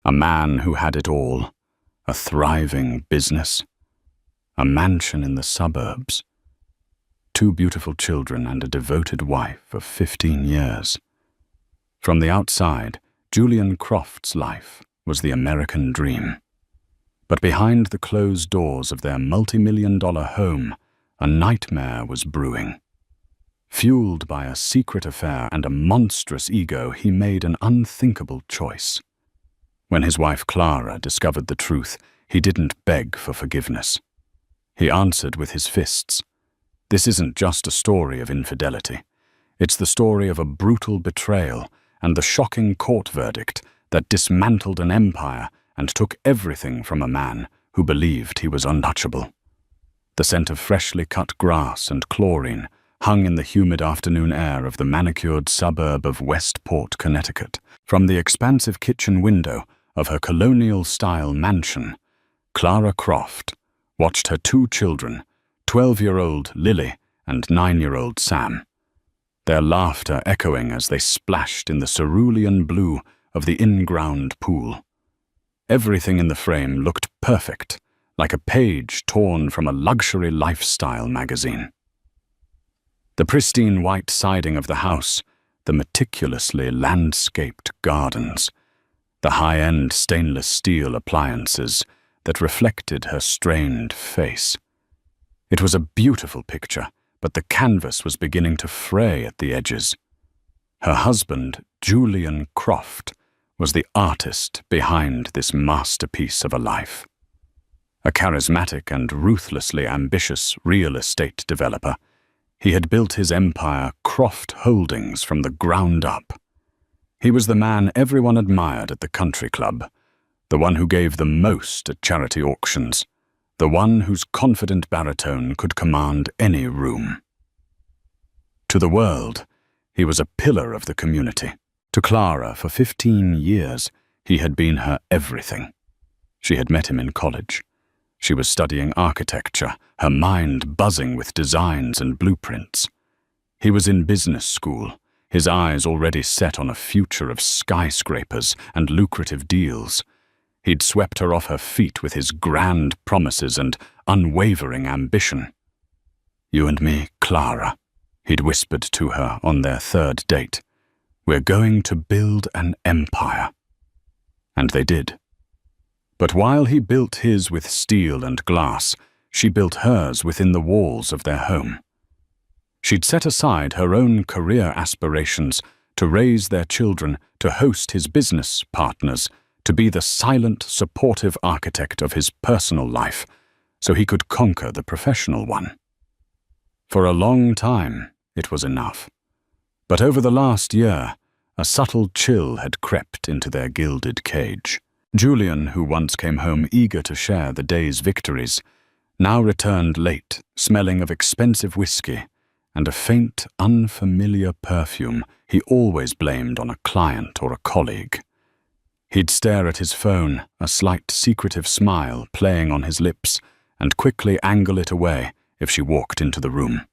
A man who had it all, a thriving business, a mansion in the suburbs, 2 beautiful children and a devoted wife of 15 years. From the outside, Julian Croft's life was the American dream. But behind the closed doors of their multi-million-dollar home, a nightmare was brewing. Fueled by a secret affair and a monstrous ego, he made an unthinkable choice. When his wife Clara discovered the truth, he didn't beg for forgiveness. He answered with his fists. This isn't just a story of infidelity. It's the story of a brutal betrayal and the shocking court verdict that dismantled an empire and took everything from a man who believed he was untouchable. The scent of freshly cut grass and chlorine hung in the humid afternoon air of the manicured suburb of Westport, Connecticut. From the expansive kitchen window of her colonial-style mansion, Clara Croft watched her 2 children, 12-year-old Lily and 9-year-old Sam, their laughter echoing as they splashed in the cerulean blue of the in-ground pool. Everything in the frame looked perfect, like a page torn from a luxury lifestyle magazine. The pristine white siding of the house, the meticulously landscaped gardens, the high-end stainless steel appliances that reflected her strained face. It was a beautiful picture, but the canvas was beginning to fray at the edges. Her husband, Julian Croft, was the artist behind this masterpiece of a life. A charismatic and ruthlessly ambitious real estate developer, he had built his empire Croft Holdings from the ground up. He was the man everyone admired at the country club, the one who gave the most at charity auctions, the one whose confident baritone could command any room. To the world, he was a pillar of the community. To Clara, for 15 years, he had been her everything. She had met him in college. She was studying architecture, her mind buzzing with designs and blueprints. He was in business school, his eyes already set on a future of skyscrapers and lucrative deals. He'd swept her off her feet with his grand promises and unwavering ambition. "You and me, Clara," he'd whispered to her on their 3rd date. "We're going to build an empire." And they did. But while he built his with steel and glass, she built hers within the walls of their home. She'd set aside her own career aspirations to raise their children, to host his business partners, to be the silent, supportive architect of his personal life, so he could conquer the professional one. For a long time, it was enough. But over the last year, a subtle chill had crept into their gilded cage. Julian, who once came home eager to share the day's victories, now returned late, smelling of expensive whiskey and a faint, unfamiliar perfume he always blamed on a client or a colleague. He'd stare at his phone, a slight secretive smile playing on his lips, and quickly angle it away if she walked into the room.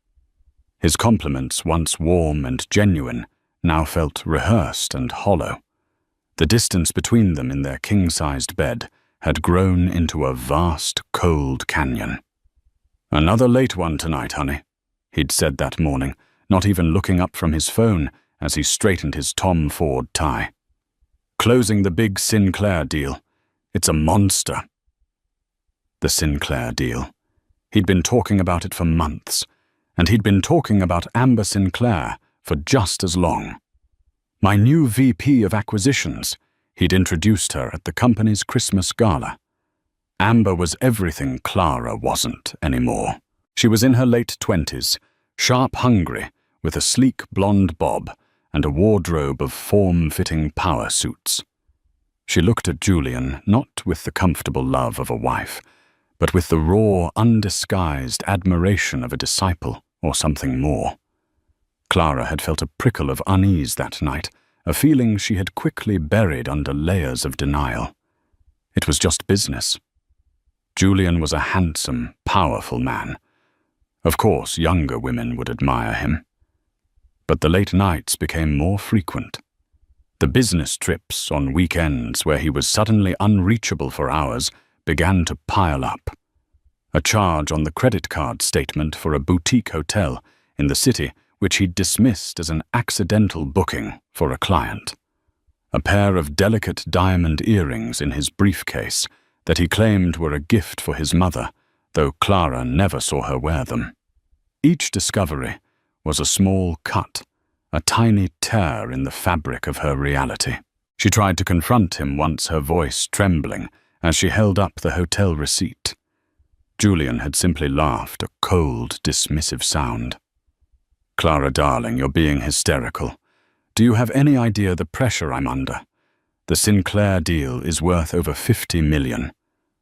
His compliments, once warm and genuine, now felt rehearsed and hollow. The distance between them in their king-sized bed had grown into a vast, cold canyon. "Another late one tonight, honey," he'd said that morning, not even looking up from his phone as he straightened his Tom Ford tie. "Closing the big Sinclair deal. It's a monster." The Sinclair deal. He'd been talking about it for months, and he'd been talking about Amber Sinclair for just as long. "My new VP of acquisitions," he'd introduced her at the company's Christmas gala. Amber was everything Clara wasn't anymore. She was in her late 20s, sharp-hungry, with a sleek blonde bob and a wardrobe of form-fitting power suits. She looked at Julian not with the comfortable love of a wife, but with the raw, undisguised admiration of a disciple or something more. Clara had felt a prickle of unease that night, a feeling she had quickly buried under layers of denial. It was just business. Julian was a handsome, powerful man. Of course, younger women would admire him. But the late nights became more frequent. The business trips on weekends where he was suddenly unreachable for hours began to pile up. A charge on the credit card statement for a boutique hotel in the city which he'd dismissed as an accidental booking for a client. A pair of delicate diamond earrings in his briefcase that he claimed were a gift for his mother, though Clara never saw her wear them. Each discovery was a small cut, a tiny tear in the fabric of her reality. She tried to confront him once, her voice trembling as she held up the hotel receipt. Julian had simply laughed, a cold, dismissive sound. "Clara, darling, you're being hysterical. Do you have any idea the pressure I'm under? The Sinclair deal is worth over $50 million.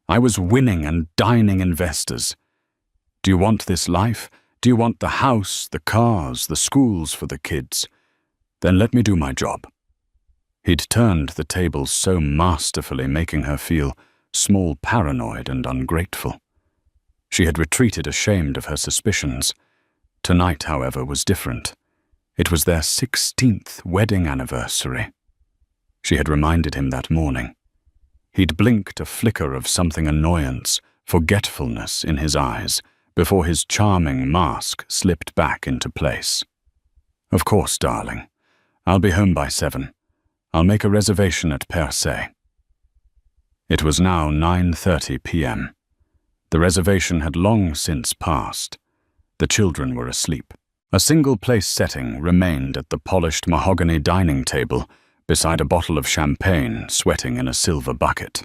I was winning and dining investors. Do you want this life? Do you want the house, the cars, the schools for the kids? Then let me do my job." He'd turned the tables so masterfully, making her feel small, paranoid and ungrateful. She had retreated, ashamed of her suspicions. Tonight, however, was different. It was their 16th wedding anniversary. She had reminded him that morning. He'd blinked a flicker of something annoyance, forgetfulness in his eyes, before his charming mask slipped back into place. "Of course, darling. I'll be home by 7. I'll make a reservation at Per Se." It was now 9:30 p.m. The reservation had long since passed. The children were asleep. A single-place setting remained at the polished mahogany dining table beside a bottle of champagne sweating in a silver bucket.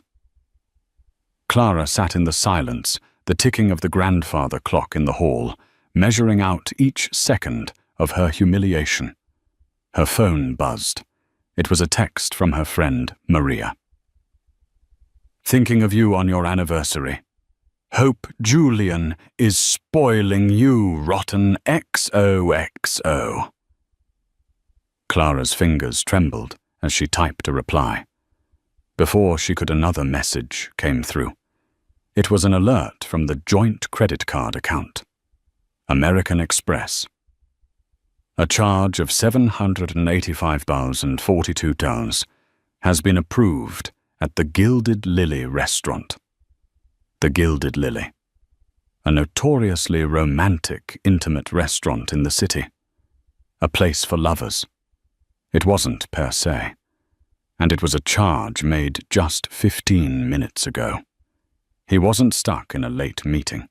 Clara sat in the silence, the ticking of the grandfather clock in the hall, measuring out each second of her humiliation. Her phone buzzed. It was a text from her friend, Maria. "Thinking of you on your anniversary. Hope Julian is spoiling you, rotten XOXO." Clara's fingers trembled as she typed a reply. Before she could, another message came through. It was an alert from the joint credit card account. American Express. A charge of $785.42 has been approved at the Gilded Lily restaurant. The Gilded Lily, a notoriously romantic, intimate restaurant in the city. A place for lovers. It wasn't Per Se, and it was a charge made just 15 minutes ago. He wasn't stuck in a late meeting.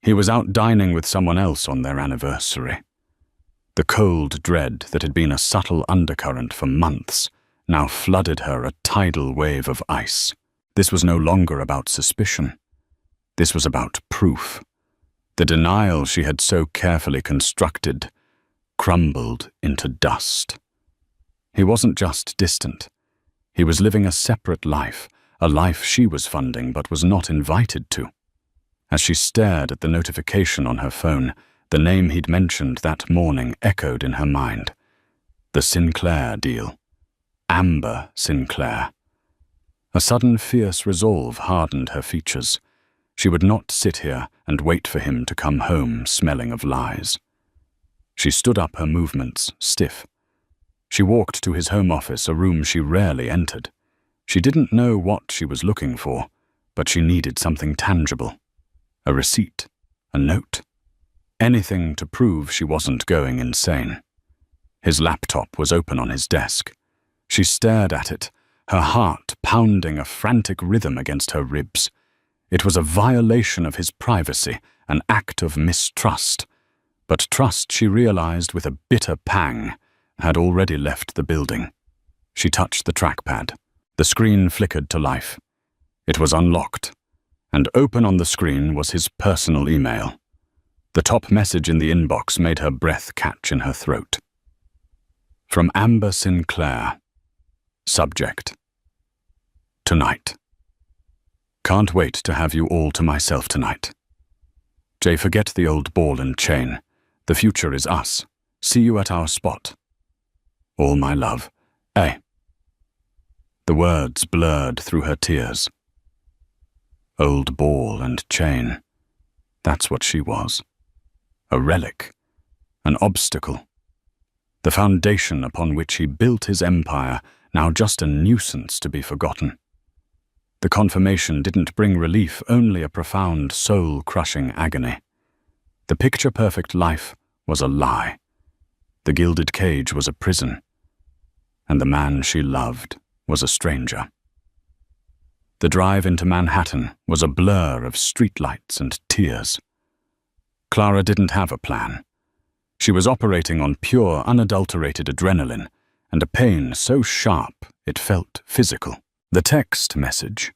He was out dining with someone else on their anniversary. The cold dread that had been a subtle undercurrent for months now flooded her, a tidal wave of ice. This was no longer about suspicion. This was about proof. The denial she had so carefully constructed crumbled into dust. He wasn't just distant. He was living a separate life, a life she was funding but was not invited to. As she stared at the notification on her phone, the name he'd mentioned that morning echoed in her mind. The Sinclair deal. Amber Sinclair. A sudden fierce resolve hardened her features. She would not sit here and wait for him to come home smelling of lies. She stood up, her movements stiff. She walked to his home office, a room she rarely entered. She didn't know what she was looking for, but she needed something tangible. A receipt, a note. Anything to prove she wasn't going insane. His laptop was open on his desk. She stared at it, her heart pounding a frantic rhythm against her ribs. It was a violation of his privacy, an act of mistrust. But trust, she realized with a bitter pang, had already left the building. She touched the trackpad. The screen flickered to life. It was unlocked, and open on the screen was his personal email. The top message in the inbox made her breath catch in her throat. From Amber Sinclair. Subject: Tonight. Can't wait to have you all to myself tonight. Jay, forget the old ball and chain. The future is us. See you at our spot. All my love. A. The words blurred through her tears. Old ball and chain. That's what she was. A relic. An obstacle. The foundation upon which he built his empire now just a nuisance to be forgotten. The confirmation didn't bring relief, only a profound, soul-crushing agony. The picture-perfect life was a lie. The gilded cage was a prison. And the man she loved was a stranger. The drive into Manhattan was a blur of streetlights and tears. Clara didn't have a plan. She was operating on pure, unadulterated adrenaline, and a pain so sharp it felt physical. The text message,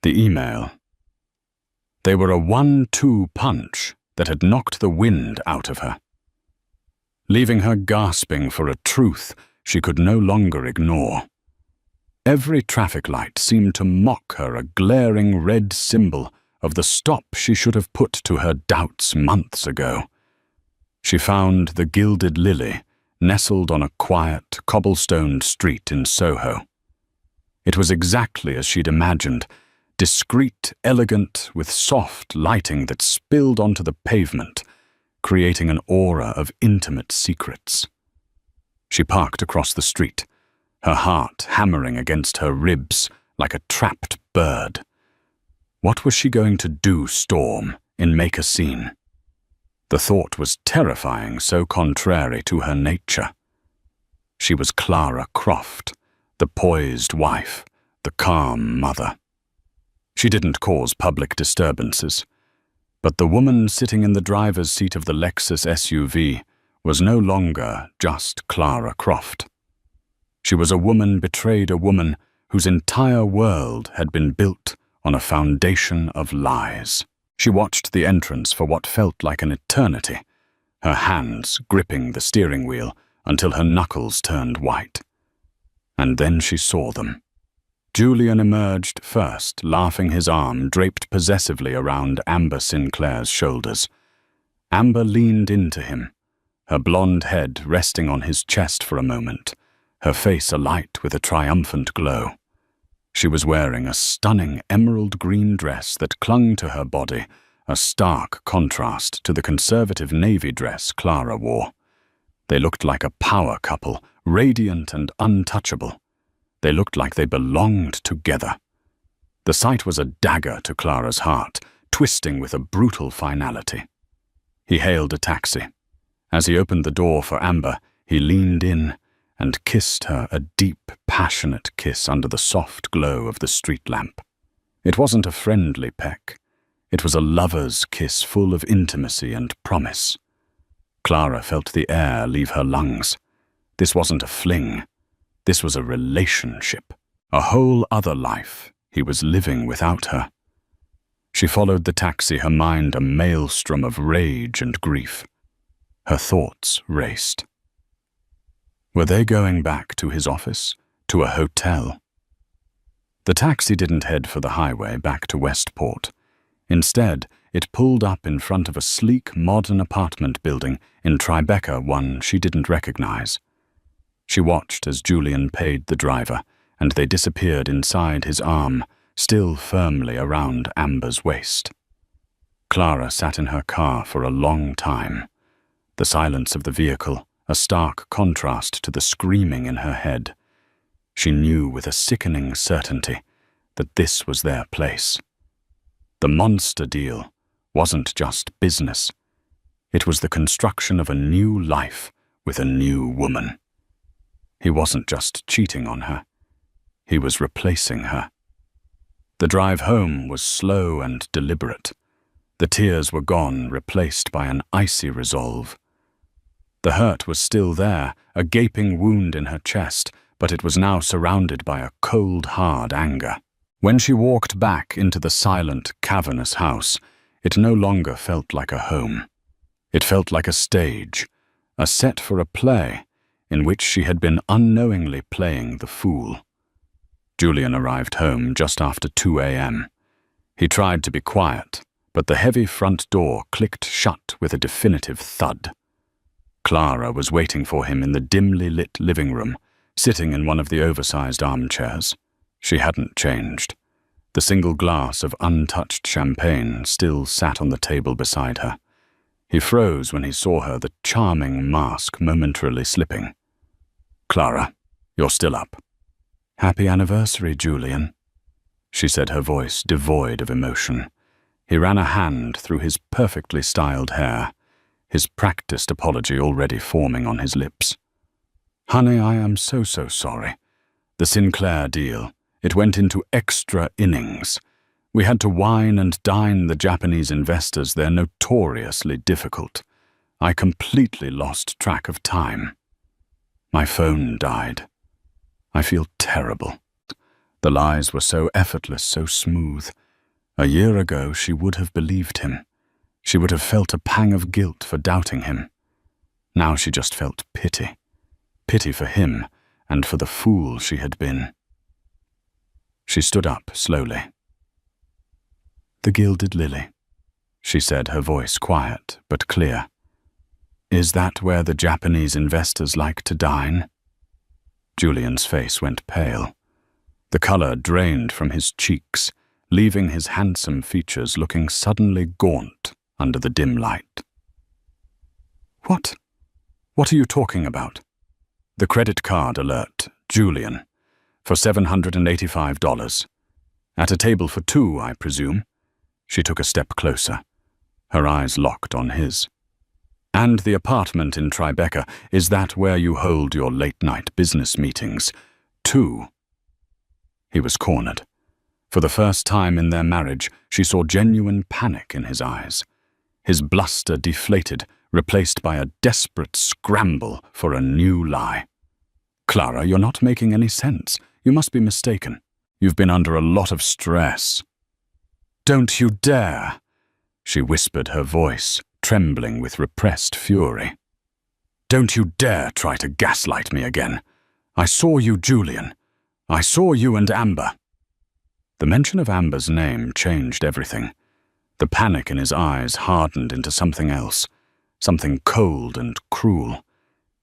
the email. They were a 1-2 punch that had knocked the wind out of her, leaving her gasping for a truth she could no longer ignore. Every traffic light seemed to mock her a glaring red symbol of the stop she should have put to her doubts months ago. She found the Gilded Lily nestled on a quiet, cobblestoned street in Soho. It was exactly as she'd imagined, discreet, elegant, with soft lighting that spilled onto the pavement, creating an aura of intimate secrets. She parked across the street, her heart hammering against her ribs like a trapped bird. What was she going to do, Storm, in Make a Scene? The thought was terrifying, so contrary to her nature. She was Clara Croft, the poised wife, the calm mother. She didn't cause public disturbances, but the woman sitting in the driver's seat of the Lexus SUV was no longer just Clara Croft. She was a woman betrayed, a woman whose entire world had been built on a foundation of lies. She watched the entrance for what felt like an eternity, her hands gripping the steering wheel until her knuckles turned white. And then she saw them. Julian emerged first, laughing, his arm draped possessively around Amber Sinclair's shoulders. Amber leaned into him, her blonde head resting on his chest for a moment, her face alight with a triumphant glow. She was wearing a stunning emerald green dress that clung to her body, a stark contrast to the conservative navy dress Clara wore. They looked like a power couple, radiant and untouchable. They looked like they belonged together. The sight was a dagger to Clara's heart, twisting with a brutal finality. He hailed a taxi. As he opened the door for Amber, he leaned in and kissed her a deep, passionate kiss under the soft glow of the street lamp. It wasn't a friendly peck. It was a lover's kiss full of intimacy and promise. Clara felt the air leave her lungs. This wasn't a fling. This was a relationship, a whole other life he was living without her. She followed the taxi, her mind a maelstrom of rage and grief. Her thoughts raced. Were they going back to his office, to a hotel? The taxi didn't head for the highway back to Westport. Instead, it pulled up in front of a sleek, modern apartment building in Tribeca, one she didn't recognize. She watched as Julian paid the driver, and they disappeared inside his arm, still firmly around Amber's waist. Clara sat in her car for a long time. The silence of the vehicle, a stark contrast to the screaming in her head. She knew with a sickening certainty that this was their place. The monster deal wasn't just business. It was the construction of a new life with a new woman. He wasn't just cheating on her. He was replacing her. The drive home was slow and deliberate. The tears were gone, replaced by an icy resolve. The hurt was still there, a gaping wound in her chest, but it was now surrounded by a cold, hard anger. When she walked back into the silent, cavernous house, it no longer felt like a home. It felt like a stage, a set for a play in which she had been unknowingly playing the fool. Julian arrived home just after 2 a.m. He tried to be quiet, but the heavy front door clicked shut with a definitive thud. Clara was waiting for him in the dimly lit living room, sitting in one of the oversized armchairs. She hadn't changed. The single glass of untouched champagne still sat on the table beside her. He froze when he saw her, the charming mask momentarily slipping. "Clara, you're still up." "Happy anniversary, Julian," she said, her voice devoid of emotion. He ran a hand through his perfectly styled hair, his practiced apology already forming on his lips. "Honey, I am so sorry. The Sinclair deal, it went into extra innings. We had to wine and dine the Japanese investors. They're notoriously difficult. I completely lost track of time. My phone died. I feel terrible." The lies were so effortless, so smooth. A year ago, she would have believed him. She would have felt a pang of guilt for doubting him. Now she just felt pity. Pity for him and for the fool she had been. She stood up slowly. "The Gilded Lily," she said, her voice quiet but clear. "Is that where the Japanese investors like to dine?" Julian's face went pale. The color drained from his cheeks, leaving his handsome features looking suddenly gaunt under the dim light. What? What are you talking about?" "The credit card alert, Julian, for $785. At a table for two, I presume." She took a step closer, her eyes locked on his. "And the apartment in Tribeca, is that where you hold your late-night business meetings? 2. He was cornered. For the first time in their marriage, she saw genuine panic in his eyes. His bluster deflated, replaced by a desperate scramble for a new lie. "Clara, you're not making any sense. You must be mistaken. You've been under a lot of stress." "Don't you dare!" she whispered, her voice trembling with repressed fury. "Don't you dare try to gaslight me again. I saw you, Julian. I saw you and Amber." The mention of Amber's name changed everything. The panic in his eyes hardened into something else, something cold and cruel.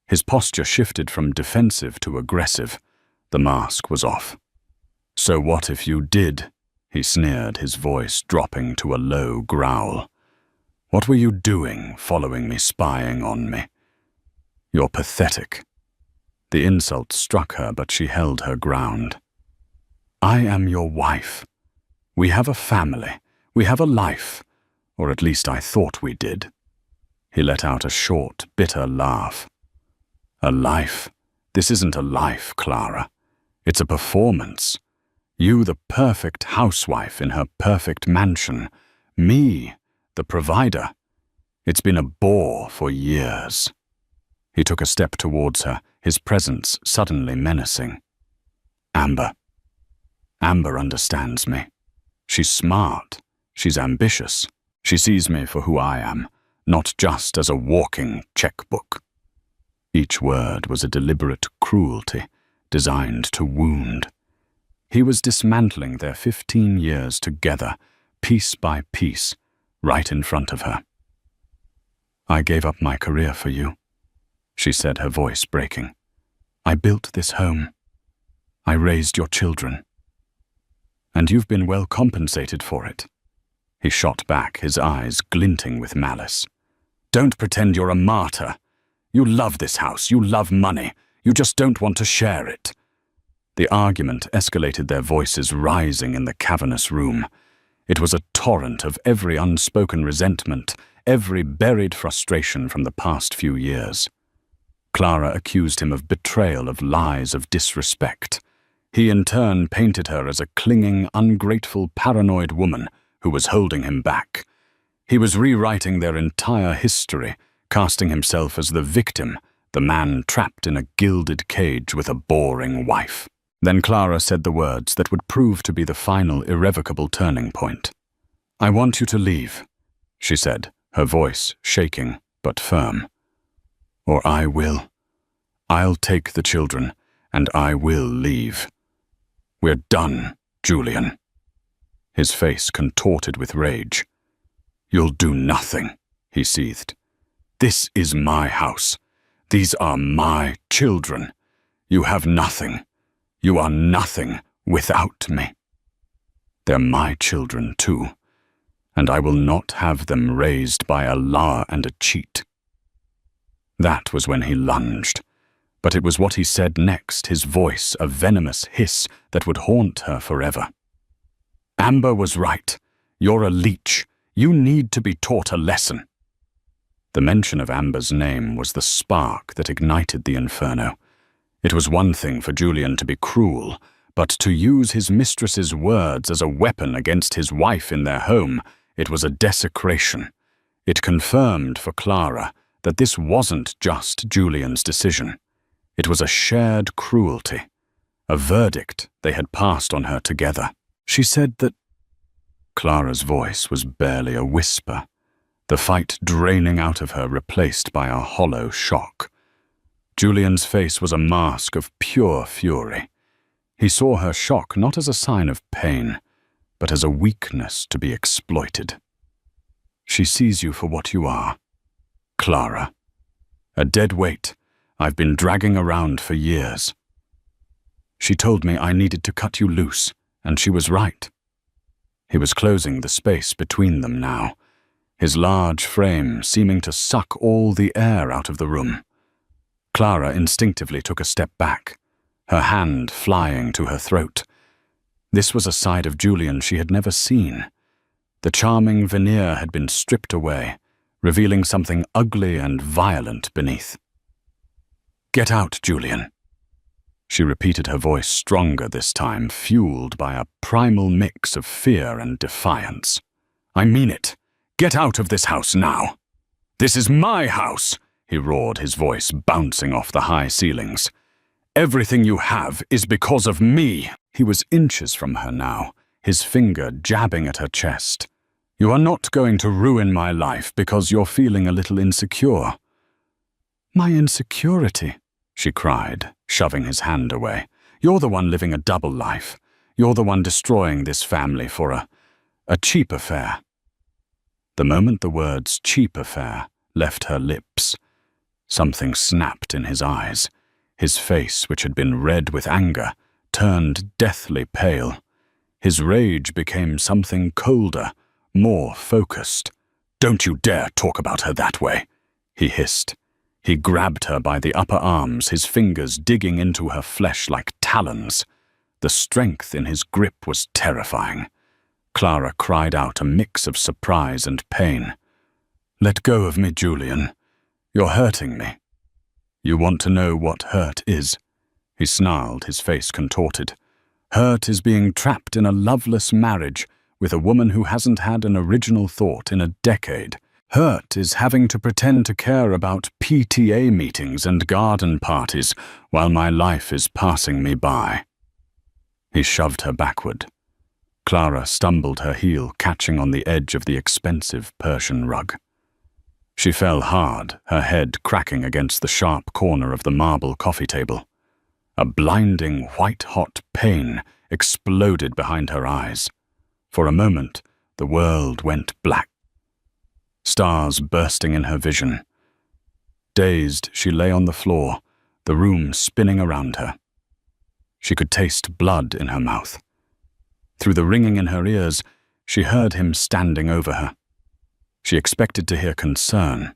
His posture shifted from defensive to aggressive. The mask was off. "So what if you did?" he sneered, his voice dropping to a low growl. "What were you doing, following me, spying on me?" "You're pathetic." The insult struck her, but she held her ground. "I am your wife. We have a family. We have a life. Or at least I thought we did." He let out a short, bitter laugh. "A life? This isn't a life, Clara. It's a performance. You, the perfect housewife in her perfect mansion. Me, the provider. It's been a bore for years." He took a step towards her, his presence suddenly menacing. "Amber. Amber understands me. She's smart. She's ambitious. She sees me for who I am, not just as a walking checkbook." Each word was a deliberate cruelty, designed to wound. He was dismantling their 15 years together, piece by piece, right in front of her. "I gave up my career for you," she said, her voice breaking. "I built this home. I raised your children. And you've been well compensated for it." He shot back, his eyes glinting with malice. "Don't pretend you're a martyr. You love this house, you love money, you just don't want to share it." The argument escalated, their voices rising in the cavernous room. It was a torrent of every unspoken resentment, every buried frustration from the past few years. Clara accused him of betrayal, of lies, of disrespect. He in turn painted her as a clinging, ungrateful, paranoid woman who was holding him back. He was rewriting their entire history, casting himself as the victim, the man trapped in a gilded cage with a boring wife. Then Clara said the words that would prove to be the final, irrevocable turning point. "I want you to leave," she said, her voice shaking but firm. "Or I will. I'll take the children, and I will leave. We're done, Julian." His face contorted with rage. "You'll do nothing," he seethed. "This is my house. These are my children. You have nothing. You are nothing without me. They're my children too, and I will not have them raised by a liar and a cheat." That was when he lunged. But it was what he said next, his voice, a venomous hiss that would haunt her forever. "Amber was right. You're a leech. You need to be taught a lesson." The mention of Amber's name was the spark that ignited the inferno. It was one thing for Julian to be cruel, but to use his mistress's words as a weapon against his wife in their home, it was a desecration. It confirmed for Clara that this wasn't just Julian's decision. It was a shared cruelty, a verdict they had passed on her together. She said that... Clara's voice was barely a whisper, the fight draining out of her replaced by a hollow shock. Julian's face was a mask of pure fury. He saw her shock not as a sign of pain, but as a weakness to be exploited. "She sees you for what you are, Clara. A dead weight I've been dragging around for years. She told me I needed to cut you loose, and she was right." He was closing the space between them now, his large frame seeming to suck all the air out of the room. Clara instinctively took a step back, her hand flying to her throat. This was a side of Julian she had never seen. The charming veneer had been stripped away, revealing something ugly and violent beneath. "Get out, Julian." She repeated, her voice stronger this time, fueled by a primal mix of fear and defiance. "I mean it. Get out of this house now." "This is my house," he roared, his voice bouncing off the high ceilings. "Everything you have is because of me." He was inches from her now, his finger jabbing at her chest. "You are not going to ruin my life because you're feeling a little insecure." "My insecurity?" she cried, shoving his hand away. "You're the one living a double life. You're the one destroying this family for a cheap affair." The moment the words "cheap affair" left her lips, something snapped in his eyes. His face, which had been red with anger, turned deathly pale. His rage became something colder, more focused. "Don't you dare talk about her that way," he hissed. He grabbed her by the upper arms, his fingers digging into her flesh like talons. The strength in his grip was terrifying. Clara cried out, a mix of surprise and pain. "Let go of me, Julian. You're hurting me." "You want to know what hurt is?" He snarled, his face contorted. "Hurt is being trapped in a loveless marriage with a woman who hasn't had an original thought in a decade. Hurt is having to pretend to care about PTA meetings and garden parties while my life is passing me by." He shoved her backward. Clara stumbled, her heel catching on the edge of the expensive Persian rug. She fell hard, her head cracking against the sharp corner of the marble coffee table. A blinding, white-hot pain exploded behind her eyes. For a moment, the world went black. Stars bursting in her vision. Dazed, she lay on the floor, the room spinning around her. She could taste blood in her mouth. Through the ringing in her ears, she heard him standing over her. She expected to hear concern,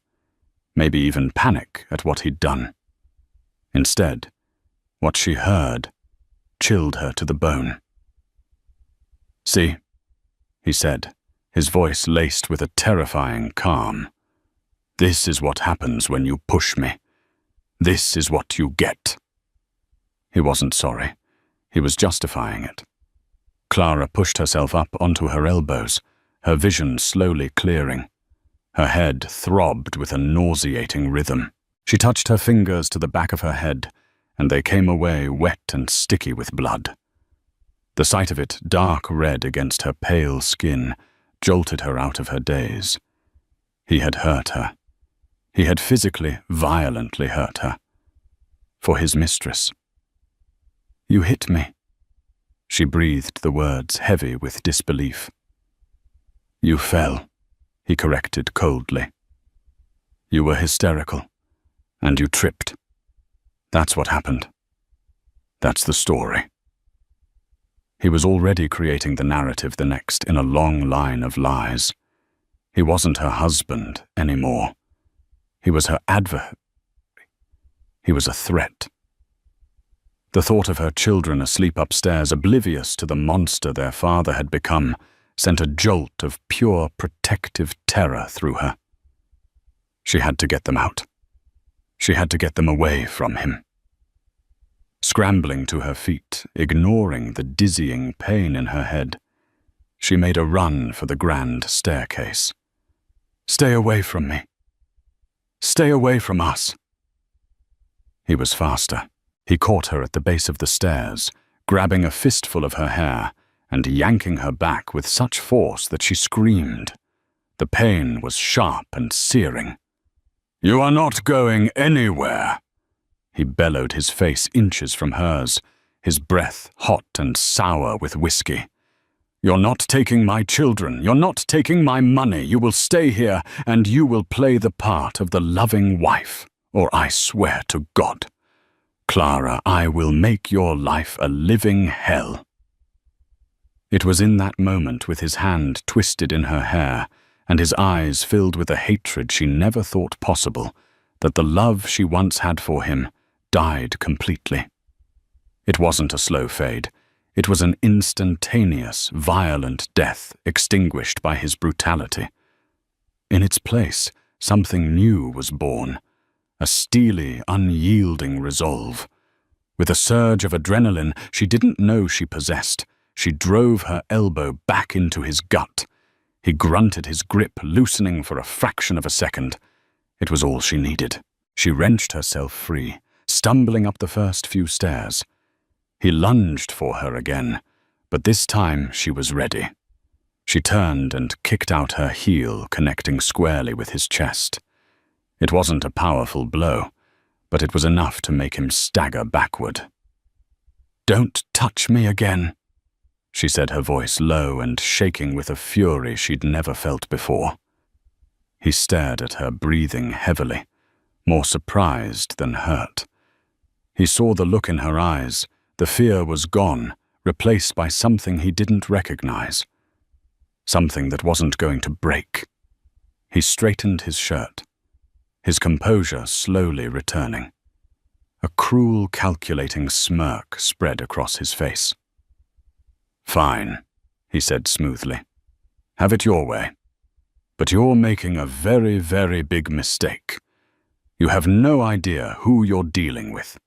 maybe even panic at what he'd done. Instead, what she heard chilled her to the bone. "See," he said, his voice laced with a terrifying calm. "This is what happens when you push me. This is what you get." He wasn't sorry. He was justifying it. Clara pushed herself up onto her elbows, her vision slowly clearing. Her head throbbed with a nauseating rhythm. She touched her fingers to the back of her head, and they came away wet and sticky with blood. The sight of it, dark red against her pale skin, jolted her out of her daze. He had hurt her. He had physically, violently hurt her. For his mistress. "You hit me." She breathed the words, heavy with disbelief. "You fell," he corrected coldly. "You were hysterical, and you tripped. That's what happened. That's the story." He was already creating the narrative, the next in a long line of lies. He wasn't her husband anymore. He was her adversary. He was a threat. The thought of her children asleep upstairs, oblivious to the monster their father had become, sent a jolt of pure protective terror through her. She had to get them out. She had to get them away from him. Scrambling to her feet, ignoring the dizzying pain in her head, she made a run for the grand staircase. "Stay away from me. Stay away from us." He was faster. He caught her at the base of the stairs, grabbing a fistful of her hair and yanking her back with such force that she screamed. The pain was sharp and searing. "You are not going anywhere," he bellowed, his face inches from hers, his breath hot and sour with whiskey. "You're not taking my children. You're not taking my money. You will stay here, and you will play the part of the loving wife, or I swear to God, Clara, I will make your life a living hell." It was in that moment, with his hand twisted in her hair and his eyes filled with a hatred she never thought possible, that the love she once had for him died completely. It wasn't a slow fade. It was an instantaneous, violent death extinguished by his brutality. In its place, something new was born, a steely, unyielding resolve. With a surge of adrenaline she didn't know she possessed, she drove her elbow back into his gut. He grunted, his grip loosening for a fraction of a second. It was all she needed. She wrenched herself free, stumbling up the first few stairs. He lunged for her again, but this time she was ready. She turned and kicked out her heel, connecting squarely with his chest. It wasn't a powerful blow, but it was enough to make him stagger backward. "Don't touch me again," she said, her voice low and shaking with a fury she'd never felt before. He stared at her, breathing heavily, more surprised than hurt. He saw the look in her eyes. The fear was gone, replaced by something he didn't recognize. Something that wasn't going to break. He straightened his shirt, his composure slowly returning. A cruel, calculating smirk spread across his face. "Fine," he said smoothly. "Have it your way. But you're making a very, very big mistake. You have no idea who you're dealing with."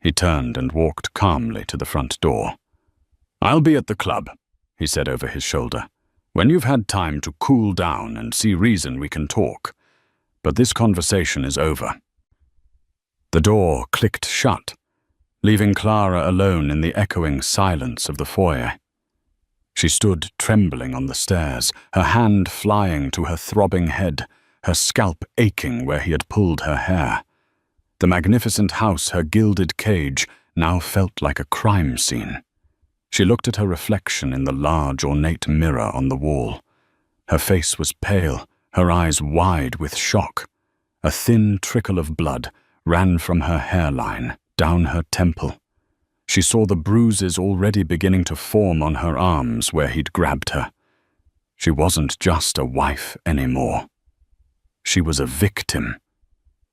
He turned and walked calmly to the front door. "I'll be at the club," he said over his shoulder. "When you've had time to cool down and see reason, we can talk. But this conversation is over." The door clicked shut, leaving Clara alone in the echoing silence of the foyer. She stood trembling on the stairs, her hand flying to her throbbing head, her scalp aching where he had pulled her hair. The magnificent house, her gilded cage, now felt like a crime scene. She looked at her reflection in the large, ornate mirror on the wall. Her face was pale, her eyes wide with shock. A thin trickle of blood ran from her hairline, down her temple. She saw the bruises already beginning to form on her arms where he'd grabbed her. She wasn't just a wife anymore. She was a victim,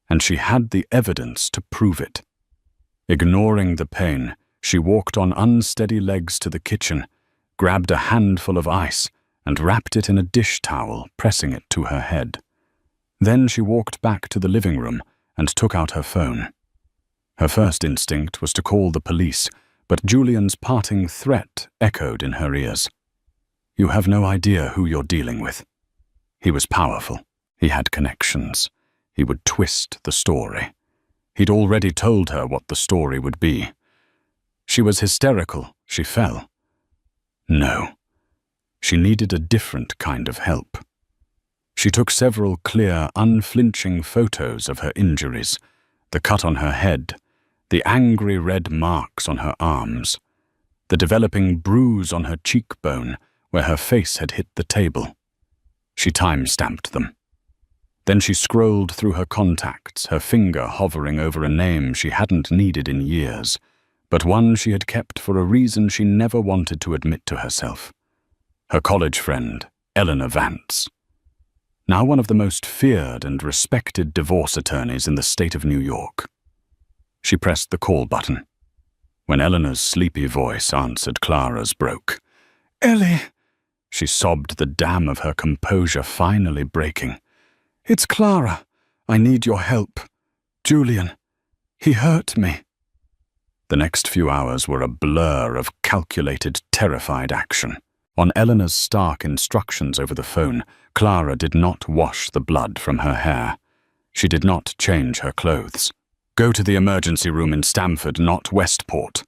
and she had the evidence to prove it. Ignoring the pain, she walked on unsteady legs to the kitchen, grabbed a handful of ice, and wrapped it in a dish towel, pressing it to her head. Then she walked back to the living room and took out her phone. Her first instinct was to call the police, but Julian's parting threat echoed in her ears. "You have no idea who you're dealing with." He was powerful. He had connections. He would twist the story. He'd already told her what the story would be. She was hysterical. She fell. No. She needed a different kind of help. She took several clear, unflinching photos of her injuries, the cut on her head, the angry red marks on her arms, the developing bruise on her cheekbone where her face had hit the table. She time-stamped them. Then she scrolled through her contacts, her finger hovering over a name she hadn't needed in years, but one she had kept for a reason she never wanted to admit to herself. Her college friend, Eleanor Vance. Now one of the most feared and respected divorce attorneys in the state of New York. She pressed the call button. when Eleanor's sleepy voice answered Clara's broke. "Ellie," She sobbed, the dam of her composure finally breaking. "it's Clara. I need your help. Julian. He hurt me." The next few hours were a blur of calculated, terrified action. On Eleanor's stark instructions over the phone, Clara did not wash the blood from her hair. She did not change her clothes. "Go to the emergency room in Stamford, not Westport,"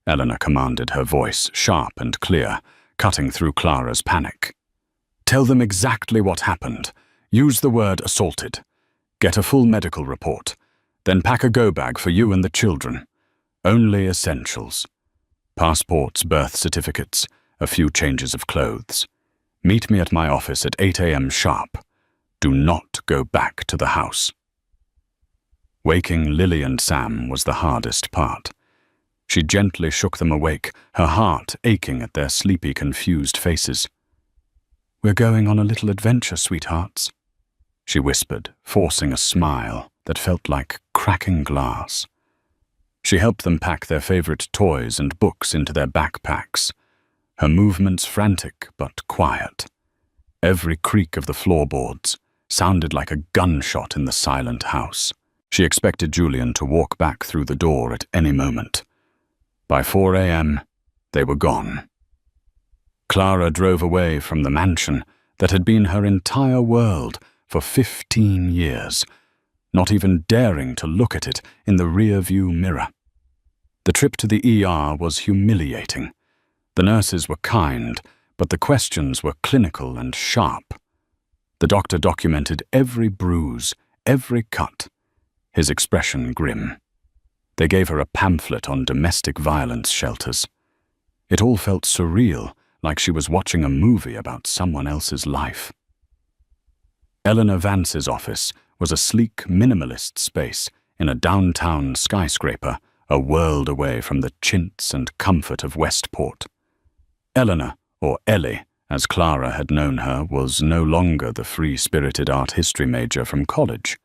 Eleanor commanded, her voice sharp and clear, cutting through Clara's panic. "Tell them exactly what happened. Use the word assaulted. Get a full medical report. Then pack a go-bag for you and the children. Only essentials. Passports, birth certificates, a few changes of clothes. Meet me at my office at 8 a.m. sharp. Do not go back to the house." Waking Lily and Sam was the hardest part. She gently shook them awake, her heart aching at their sleepy, confused faces. "We're going on a little adventure, sweethearts," she whispered, forcing a smile that felt like cracking glass. She helped them pack their favorite toys and books into their backpacks, her movements frantic but quiet. Every creak of the floorboards sounded like a gunshot in the silent house. She expected Julian to walk back through the door at any moment. By 4 a.m., they were gone. Clara drove away from the mansion that had been her entire world for 15 years, not even daring to look at it in the rear-view mirror. The trip to the ER was humiliating. The nurses were kind, but the questions were clinical and sharp. The doctor documented every bruise, every cut, his expression grim. They gave her a pamphlet on domestic violence shelters. It all felt surreal, like she was watching a movie about someone else's life. Eleanor Vance's office was a sleek, minimalist space in a downtown skyscraper, a world away from the chintz and comfort of Westport. Eleanor, or Ellie, as Clara had known her, was no longer the free-spirited art history major from college.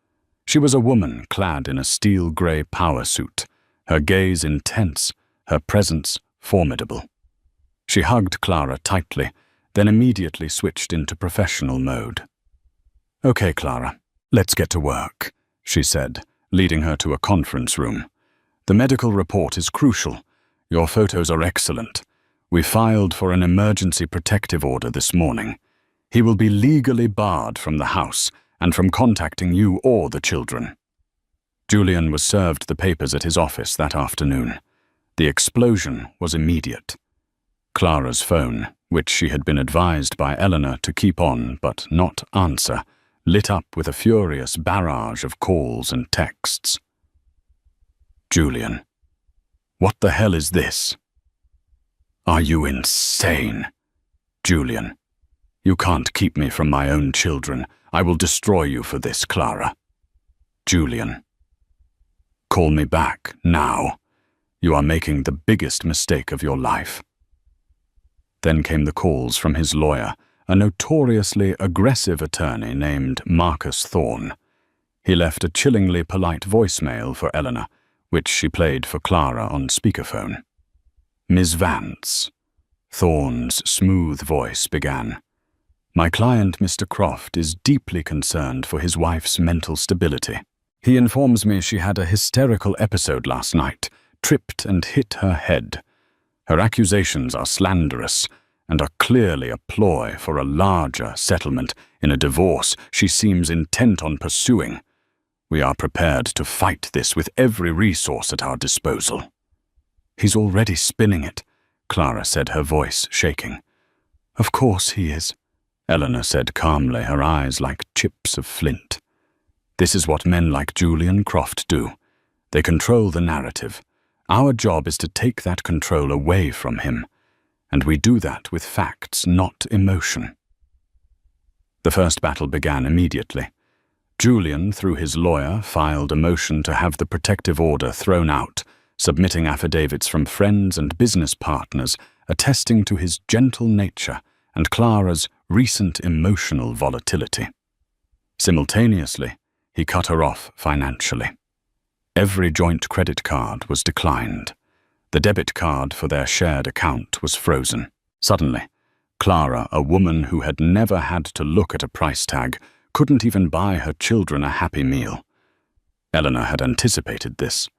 She was a woman clad in a steel-grey power suit, her gaze intense, her presence formidable. She hugged Clara tightly, then immediately switched into professional mode. "Okay, Clara, let's get to work," she said, leading her to a conference room. "The medical report is crucial. Your photos are excellent. We filed for an emergency protective order this morning. He will be legally barred from the house and from contacting you or the children." Julian was served the papers at his office that afternoon. The explosion was immediate. Clara's phone, which she had been advised by Eleanor to keep on but not answer, lit up with a furious barrage of calls and texts. "Julian, what the hell is this? Are you insane? Julian, you can't keep me from my own children. I will destroy you for this, Clara. Julian, call me back now. You are making the biggest mistake of your life." Then came the calls from his lawyer, a notoriously aggressive attorney named Marcus Thorne. He left a chillingly polite voicemail for Eleanor, which she played for Clara on speakerphone. "Ms. Vance," Thorne's smooth voice began, "my client, Mr. Croft, is deeply concerned for his wife's mental stability. He informs me she had a hysterical episode last night, tripped and hit her head. Her accusations are slanderous and are clearly a ploy for a larger settlement in a divorce she seems intent on pursuing. We are prepared to fight this with every resource at our disposal." "He's already spinning it," Clara said, her voice shaking. "Of course he is," Eleanor said calmly, her eyes like chips of flint. "This is what men like Julian Croft do. They control the narrative. Our job is to take that control away from him, and we do that with facts, not emotion." The first battle began immediately. Julian, through his lawyer, filed a motion to have the protective order thrown out, submitting affidavits from friends and business partners attesting to his gentle nature and Clara's recent emotional volatility. Simultaneously, he cut her off financially. Every joint credit card was declined. The debit card for their shared account was frozen. Suddenly, Clara, a woman who had never had to look at a price tag, couldn't even buy her children a happy meal. Eleanor had anticipated this.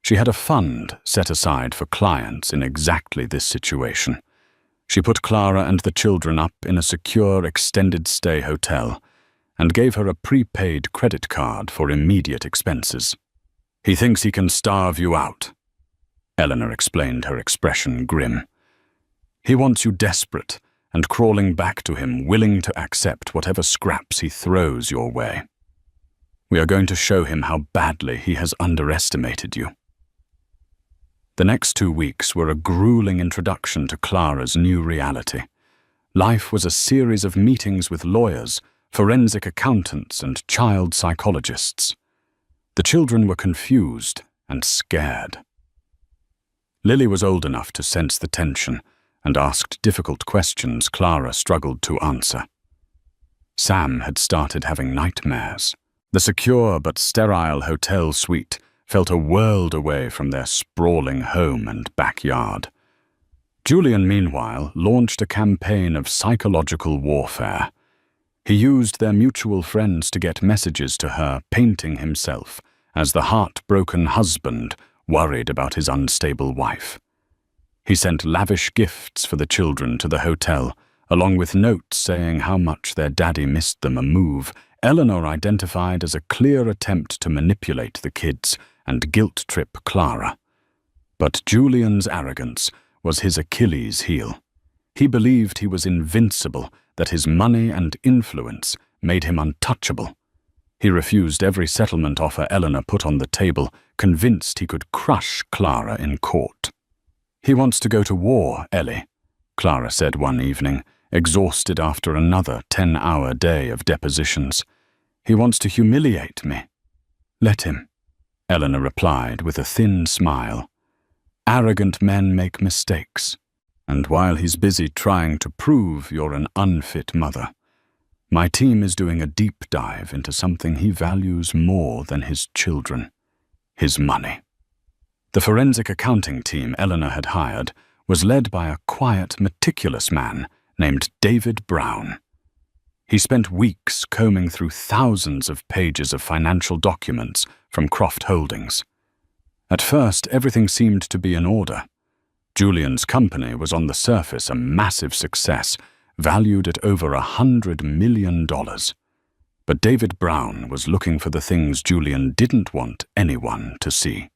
She had a fund set aside for clients in exactly this situation. She put Clara and the children up in a secure extended-stay hotel and gave her a prepaid credit card for immediate expenses. "He thinks he can starve you out," Eleanor explained, her expression grim. "He wants you desperate and crawling back to him, willing to accept whatever scraps he throws your way. We are going to show him how badly he has underestimated you." The next 2 weeks were a grueling introduction to Clara's new reality. Life was a series of meetings with lawyers, forensic accountants, and child psychologists. The children were confused and scared. Lily was old enough to sense the tension and asked difficult questions Clara struggled to answer. Sam had started having nightmares. The secure but sterile hotel suite felt a world away from their sprawling home and backyard. Julian, meanwhile, launched a campaign of psychological warfare. He used their mutual friends to get messages to her, painting himself as the heartbroken husband worried about his unstable wife. He sent lavish gifts for the children to the hotel, along with notes saying how much their daddy missed them, a move Eleanor identified as a clear attempt to manipulate the kids and guilt-trip Clara. But Julian's arrogance was his Achilles heel. He believed he was invincible, that his money and influence made him untouchable. He refused every settlement offer Eleanor put on the table, convinced he could crush Clara in court. "He wants to go to war, Ellie," Clara said one evening, exhausted after another 10-hour day of depositions. "He wants to humiliate me." "Let him," Eleanor replied with a thin smile. "Arrogant men make mistakes, and while he's busy trying to prove you're an unfit mother, my team is doing a deep dive into something he values more than his children, his money." The forensic accounting team Eleanor had hired was led by a quiet, meticulous man named David Brown. He spent weeks combing through thousands of pages of financial documents from Croft Holdings. At first, everything seemed to be in order. Julian's company was on the surface a massive success, valued at over $100 million. But David Brown was looking for the things Julian didn't want anyone to see.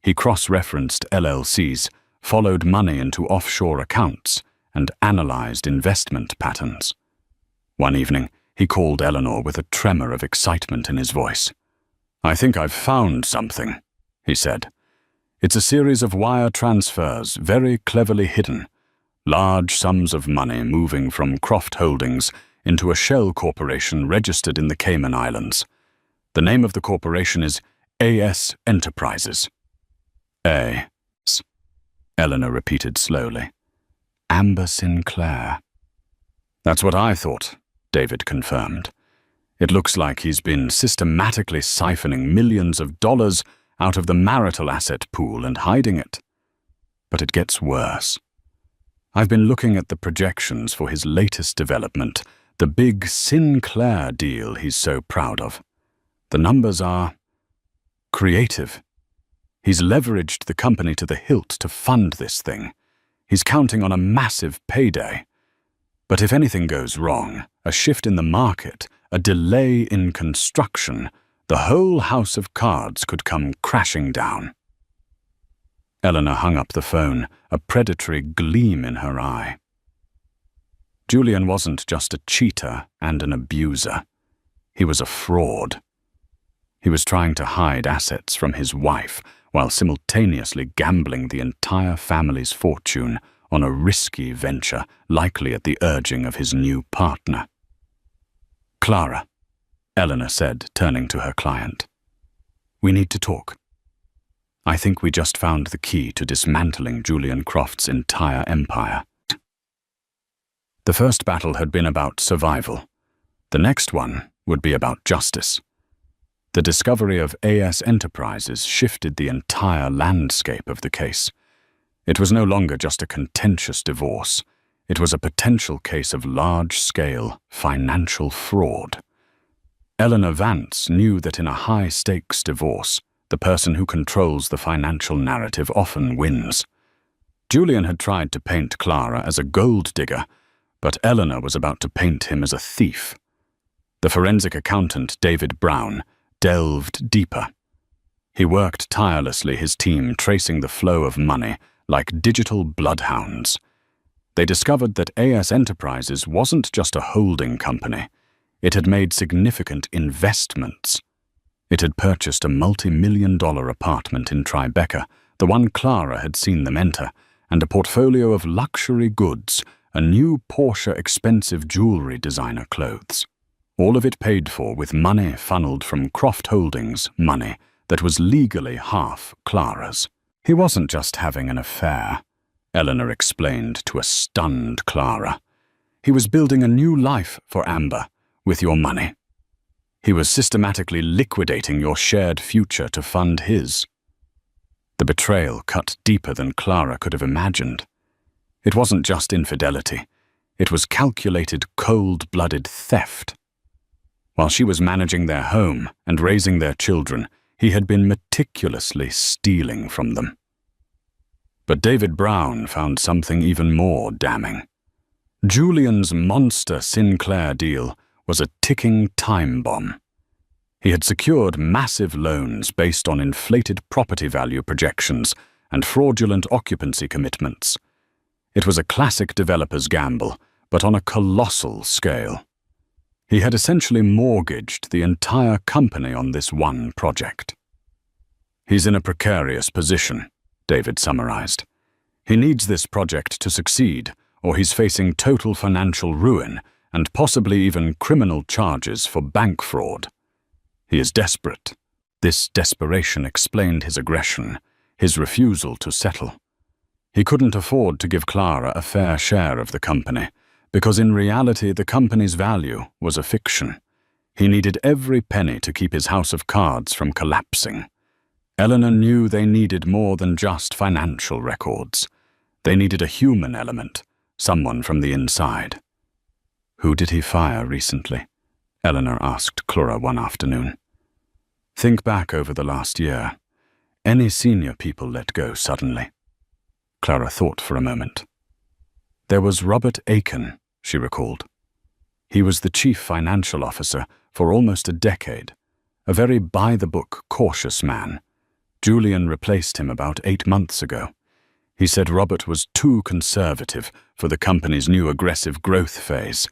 He cross-referenced LLCs, followed money into offshore accounts, and analyzed investment patterns. One evening, he called Eleanor with a tremor of excitement in his voice. "I think I've found something," he said. "It's a series of wire transfers, very cleverly hidden. Large sums of money moving from Croft Holdings into a shell corporation registered in the Cayman Islands. The name of the corporation is AS Enterprises." "A.S.," Eleanor repeated slowly. "Amber Sinclair." "That's what I thought," David confirmed. "It looks like he's been systematically siphoning millions of dollars out of the marital asset pool and hiding it. But it gets worse. I've been looking at the projections for his latest development, the big Sinclair deal he's so proud of. The numbers are creative. He's leveraged the company to the hilt to fund this thing. He's counting on a massive payday. But if anything goes wrong, a shift in the market, a delay in construction, the whole house of cards could come crashing down." Eleanor hung up the phone, a predatory gleam in her eye. Julian wasn't just a cheater and an abuser. He was a fraud. He was trying to hide assets from his wife while simultaneously gambling the entire family's fortune on a risky venture, likely at the urging of his new partner. "Clara," Eleanor said, turning to her client. "We need to talk. I think we just found the key to dismantling Julian Croft's entire empire." The first battle had been about survival. The next one would be about justice. The discovery of AS Enterprises shifted the entire landscape of the case. It was no longer just a contentious divorce. It was a potential case of large-scale financial fraud. Eleanor Vance knew that in a high-stakes divorce, the person who controls the financial narrative often wins. Julian had tried to paint Clara as a gold digger, but Eleanor was about to paint him as a thief. The forensic accountant, David Brown, delved deeper. He worked tirelessly, his team tracing the flow of money like digital bloodhounds. They discovered that AS Enterprises wasn't just a holding company. It had made significant investments. It had purchased a multi-million-dollar apartment in Tribeca, the one Clara had seen them enter, and a portfolio of luxury goods, a new Porsche expensive jewelry designer clothes. All of it paid for with money funneled from Croft Holdings money that was legally half Clara's. He wasn't just having an affair, Eleanor explained to a stunned Clara. He was building a new life for Amber with your money. He was systematically liquidating your shared future to fund his. The betrayal cut deeper than Clara could have imagined. It wasn't just infidelity. It was calculated, cold-blooded theft. While she was managing their home and raising their children, he had been meticulously stealing from them. But David Brown found something even more damning. Julian's monster Sinclair deal was a ticking time bomb. He had secured massive loans based on inflated property value projections and fraudulent occupancy commitments. It was a classic developer's gamble, but on a colossal scale. He had essentially mortgaged the entire company on this one project. He's in a precarious position, David summarized. He needs this project to succeed, or he's facing total financial ruin and possibly even criminal charges for bank fraud. He is desperate. This desperation explained his aggression, his refusal to settle. He couldn't afford to give Clara a fair share of the company, because in reality the company's value was a fiction. He needed every penny to keep his house of cards from collapsing. Eleanor knew they needed more than just financial records. They needed a human element, someone from the inside. "Who did he fire recently?" Eleanor asked Clara one afternoon. "Think back over the last year. Any senior people let go suddenly?" Clara thought for a moment. "There was Robert Aiken," she recalled. "He was the chief financial officer for almost a decade, a very by-the-book, cautious man. Julian replaced him about 8 months ago. He said Robert was too conservative for the company's new aggressive growth phase.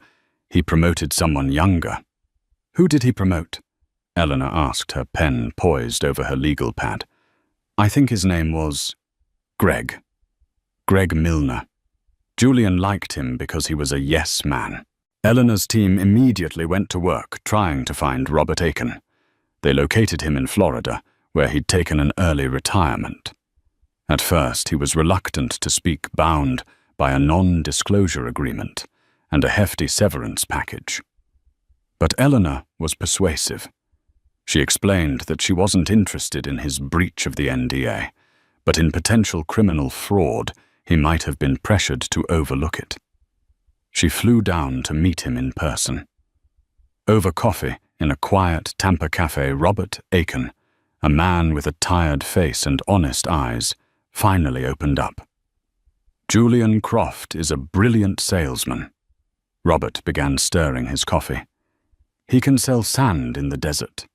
He promoted someone younger." "Who did he promote?" Eleanor asked, her pen poised over her legal pad. "I think his name was Greg Milner. Julian liked him because he was a yes man." Eleanor's team immediately went to work trying to find Robert Aiken. They located him in Florida, where he'd taken an early retirement. At first, he was reluctant to speak, bound by a non-disclosure agreement and a hefty severance package. But Eleanor was persuasive. She explained that she wasn't interested in his breach of the NDA, but in potential criminal fraud he might have been pressured to overlook it. She flew down to meet him in person. Over coffee, in a quiet Tampa cafe, Robert Aiken, a man with a tired face and honest eyes, finally opened up. "Julian Croft is a brilliant salesman." Robert began stirring his coffee. "He can sell sand in the desert.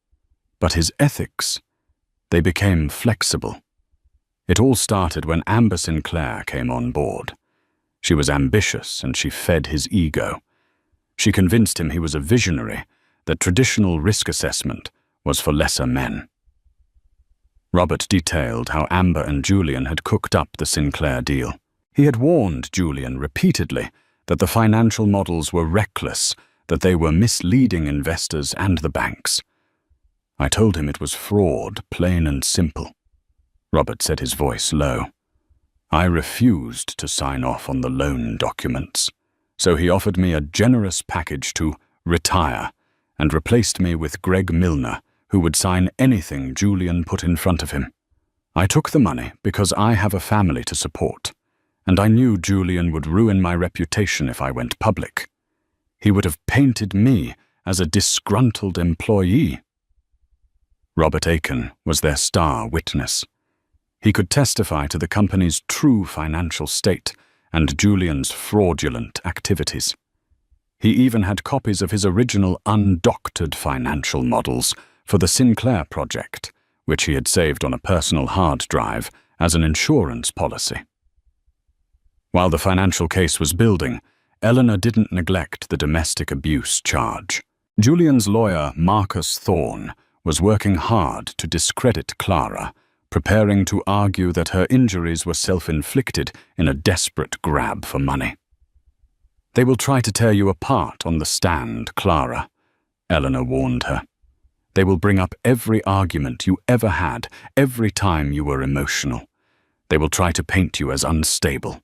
But his ethics, they became flexible. It all started when Amber Sinclair came on board. She was ambitious and she fed his ego. She convinced him he was a visionary, that traditional risk assessment was for lesser men." Robert detailed how Amber and Julian had cooked up the Sinclair deal. He had warned Julian repeatedly that the financial models were reckless, that they were misleading investors and the banks. "I told him it was fraud, plain and simple." Robert said, his voice low. "I refused to sign off on the loan documents, so he offered me a generous package to retire and replaced me with Greg Milner, who would sign anything Julian put in front of him. I took the money because I have a family to support, and I knew Julian would ruin my reputation if I went public. He would have painted me as a disgruntled employee. Robert Aiken was their star witness. He could testify to the company's true financial state and Julian's fraudulent activities. He even had copies of his original undoctored financial models for the Sinclair project, which he had saved on a personal hard drive as an insurance policy. While the financial case was building, Eleanor didn't neglect the domestic abuse charge. Julian's lawyer, Marcus Thorne, was working hard to discredit Clara, preparing to argue that her injuries were self-inflicted in a desperate grab for money. "They will try to tear you apart on the stand, Clara," Eleanor warned her. "They will bring up every argument you ever had, every time you were emotional. They will try to paint you as unstable."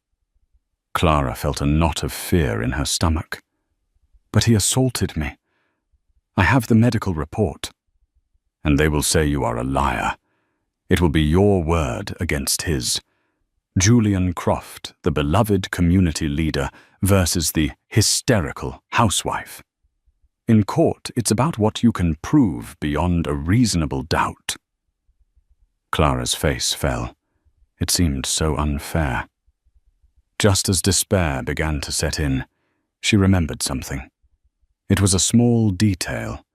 Clara felt a knot of fear in her stomach. "But he assaulted me. I have the medical report." "And they will say you are a liar. It will be your word against his. Julian Croft, the beloved community leader, versus the hysterical housewife. In court, it's about what you can prove beyond a reasonable doubt." Clara's face fell. It seemed so unfair. Just as despair began to set in, she remembered something. It was a small detail,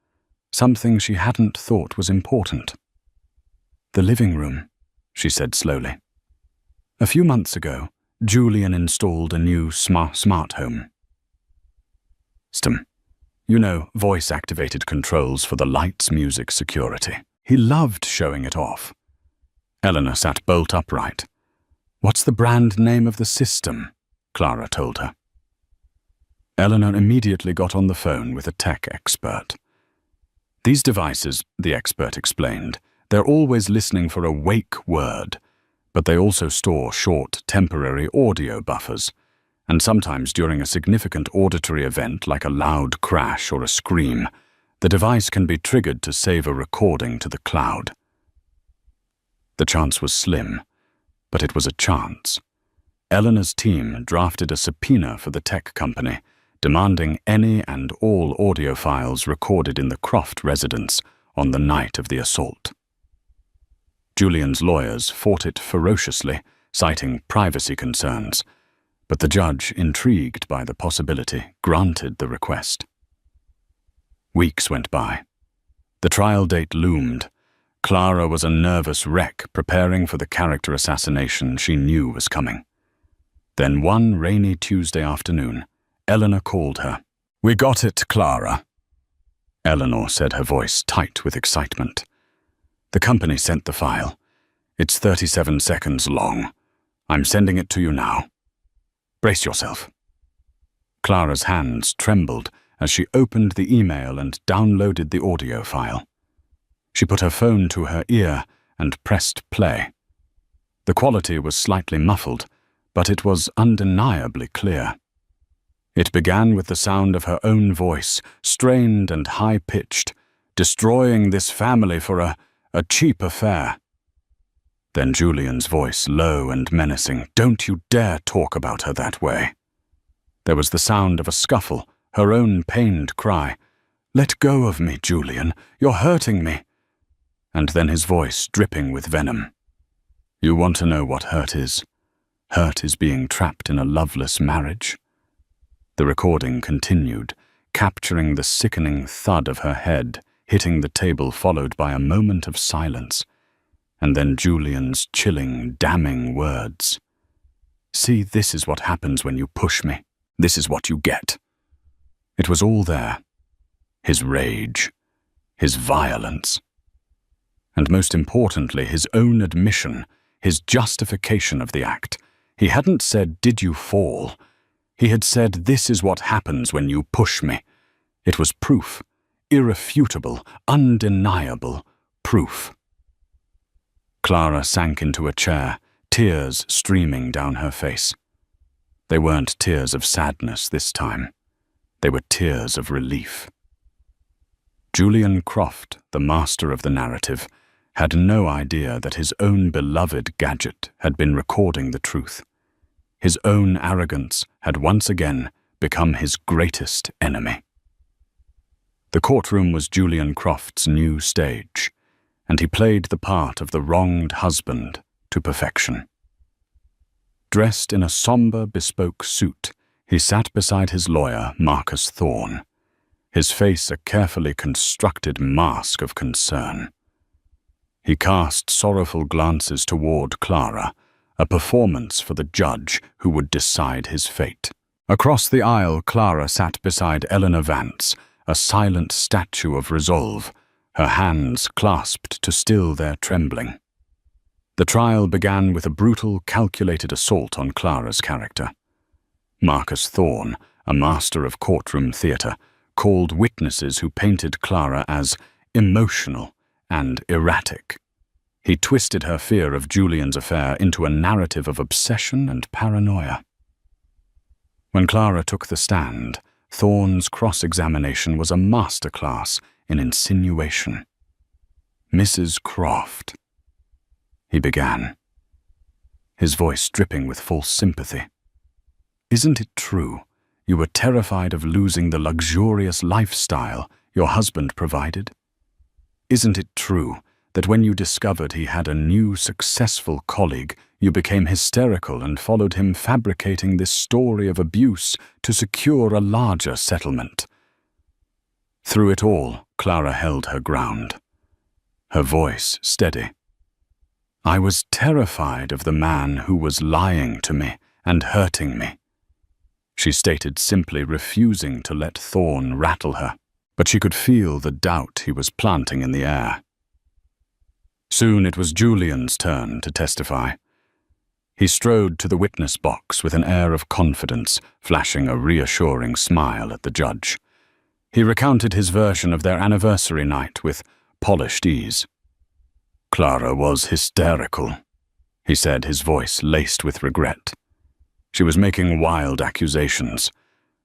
something she hadn't thought was important. "The living room," she said slowly. "A few months ago, Julian installed a new smart home. You know, voice-activated controls for the lights, music, security. He loved showing it off." Eleanor sat bolt upright. "What's the brand name of the system?" Clara told her. Eleanor immediately got on the phone with a tech expert. "These devices," the expert explained, "they're always listening for a wake word, but they also store short, temporary audio buffers, and sometimes during a significant auditory event like a loud crash or a scream, the device can be triggered to save a recording to the cloud." The chance was slim, but it was a chance. Eleanor's team drafted a subpoena for the tech company, demanding any and all audio files recorded in the Croft residence on the night of the assault. Julian's lawyers fought it ferociously, citing privacy concerns, but the judge, intrigued by the possibility, granted the request. Weeks went by. The trial date loomed. Clara was a nervous wreck preparing for the character assassination she knew was coming. Then one rainy Tuesday afternoon, Eleanor called her. "We got it, Clara," Eleanor said, her voice tight with excitement. "The company sent the file. It's 37 seconds long. I'm sending it to you now. Brace yourself." Clara's hands trembled as she opened the email and downloaded the audio file. She put her phone to her ear and pressed play. The quality was slightly muffled, but it was undeniably clear. It began with the sound of her own voice, strained and high-pitched, destroying this family for a cheap affair. Then Julian's voice, low and menacing. "Don't you dare talk about her that way." There was the sound of a scuffle, her own pained cry. "Let go of me, Julian. You're hurting me." And then his voice dripping with venom. "You want to know what hurt is? Hurt is being trapped in a loveless marriage." The recording continued, capturing the sickening thud of her head, hitting the table, followed by a moment of silence. And then Julian's chilling, damning words. "See, this is what happens when you push me. This is what you get." It was all there. His rage, his violence, and most importantly, his own admission, his justification of the act. He hadn't said, "Did you fall?" He had said, "This is what happens when you push me." It was proof, irrefutable, undeniable proof. Clara sank into a chair, tears streaming down her face. They weren't tears of sadness this time. They were tears of relief. Julian Croft, the master of the narrative, had no idea that his own beloved gadget had been recording the truth. His own arrogance had once again become his greatest enemy. The courtroom was Julian Croft's new stage, and he played the part of the wronged husband to perfection. Dressed in a somber, bespoke suit, he sat beside his lawyer, Marcus Thorne, his face a carefully constructed mask of concern. He cast sorrowful glances toward Clara, a performance for the judge who would decide his fate. Across the aisle, Clara sat beside Eleanor Vance, a silent statue of resolve, her hands clasped to still their trembling. The trial began with a brutal, calculated assault on Clara's character. Marcus Thorne, a master of courtroom theatre, called witnesses who painted Clara as emotional and erratic. He twisted her fear of Julian's affair into a narrative of obsession and paranoia. When Clara took the stand, Thorne's cross-examination was a masterclass in insinuation. "Mrs. Croft," he began, his voice dripping with false sympathy. "Isn't it true you were terrified of losing the luxurious lifestyle your husband provided? Isn't it true that when you discovered he had a new successful colleague, you became hysterical and followed him fabricating this story of abuse to secure a larger settlement?" Through it all, Clara held her ground, her voice steady. "I was terrified of the man who was lying to me and hurting me," she stated, simply refusing to let Thorne rattle her, but she could feel the doubt he was planting in the air. Soon it was Julian's turn to testify. He strode to the witness box with an air of confidence, flashing a reassuring smile at the judge. He recounted his version of their anniversary night with polished ease. "Clara was hysterical," he said, his voice laced with regret. "She was making wild accusations.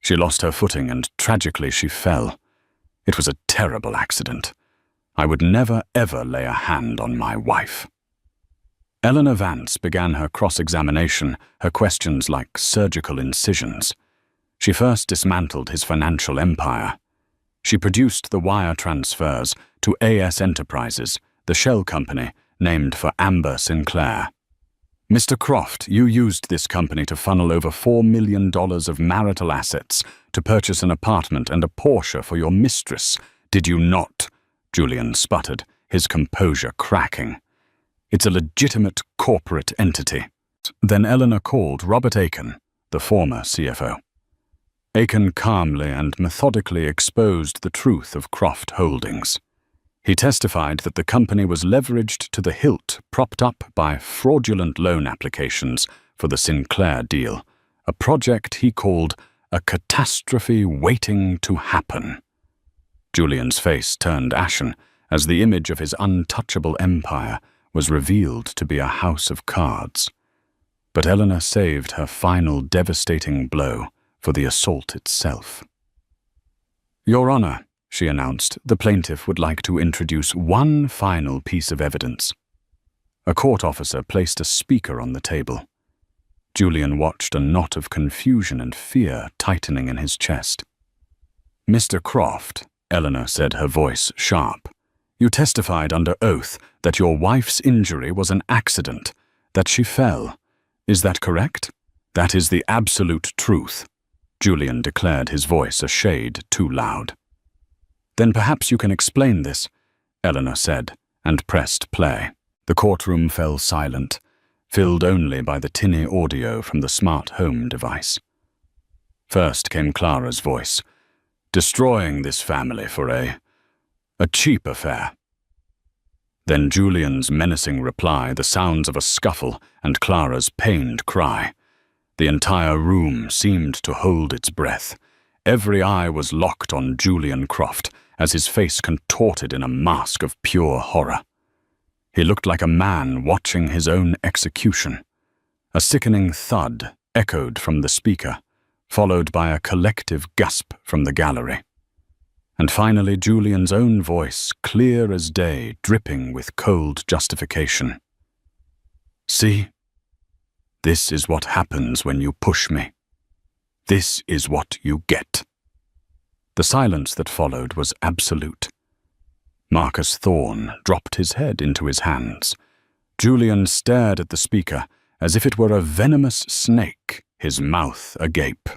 She lost her footing and tragically she fell. It was a terrible accident. I would never ever lay a hand on my wife." Eleanor Vance began her cross-examination, her questions like surgical incisions. She first dismantled his financial empire. She produced the wire transfers to AS Enterprises, the shell company named for Amber Sinclair. "Mr. Croft, you used this company to funnel over $4 million of marital assets to purchase an apartment and a Porsche for your mistress, did you not?" Julian sputtered, his composure cracking. "It's a legitimate corporate entity." Then Eleanor called Robert Aiken, the former CFO. Aiken calmly and methodically exposed the truth of Croft Holdings. He testified that the company was leveraged to the hilt, propped up by fraudulent loan applications for the Sinclair deal, a project he called a catastrophe waiting to happen. Julian's face turned ashen as the image of his untouchable empire was revealed to be a house of cards. But Eleanor saved her final devastating blow for the assault itself. "Your Honor," she announced, "the plaintiff would like to introduce one final piece of evidence." A court officer placed a speaker on the table. Julian watched a knot of confusion and fear tightening in his chest. "Mr. Croft," Eleanor said, her voice sharp, "you testified under oath that your wife's injury was an accident, that she fell. Is that correct?" "That is the absolute truth," Julian declared, his voice a shade too loud. "Then perhaps you can explain this," Eleanor said, and pressed play. The courtroom fell silent, filled only by the tinny audio from the smart home device. First came Clara's voice, "Destroying this family for a cheap affair." Then Julian's menacing reply, the sounds of a scuffle, and Clara's pained cry. The entire room seemed to hold its breath. Every eye was locked on Julian Croft as his face contorted in a mask of pure horror. He looked like a man watching his own execution. A sickening thud echoed from the speaker, followed by a collective gasp from the gallery. And finally Julian's own voice, clear as day, dripping with cold justification. "See? This is what happens when you push me. This is what you get." The silence that followed was absolute. Marcus Thorne dropped his head into his hands. Julian stared at the speaker as if it were a venomous snake, his mouth agape.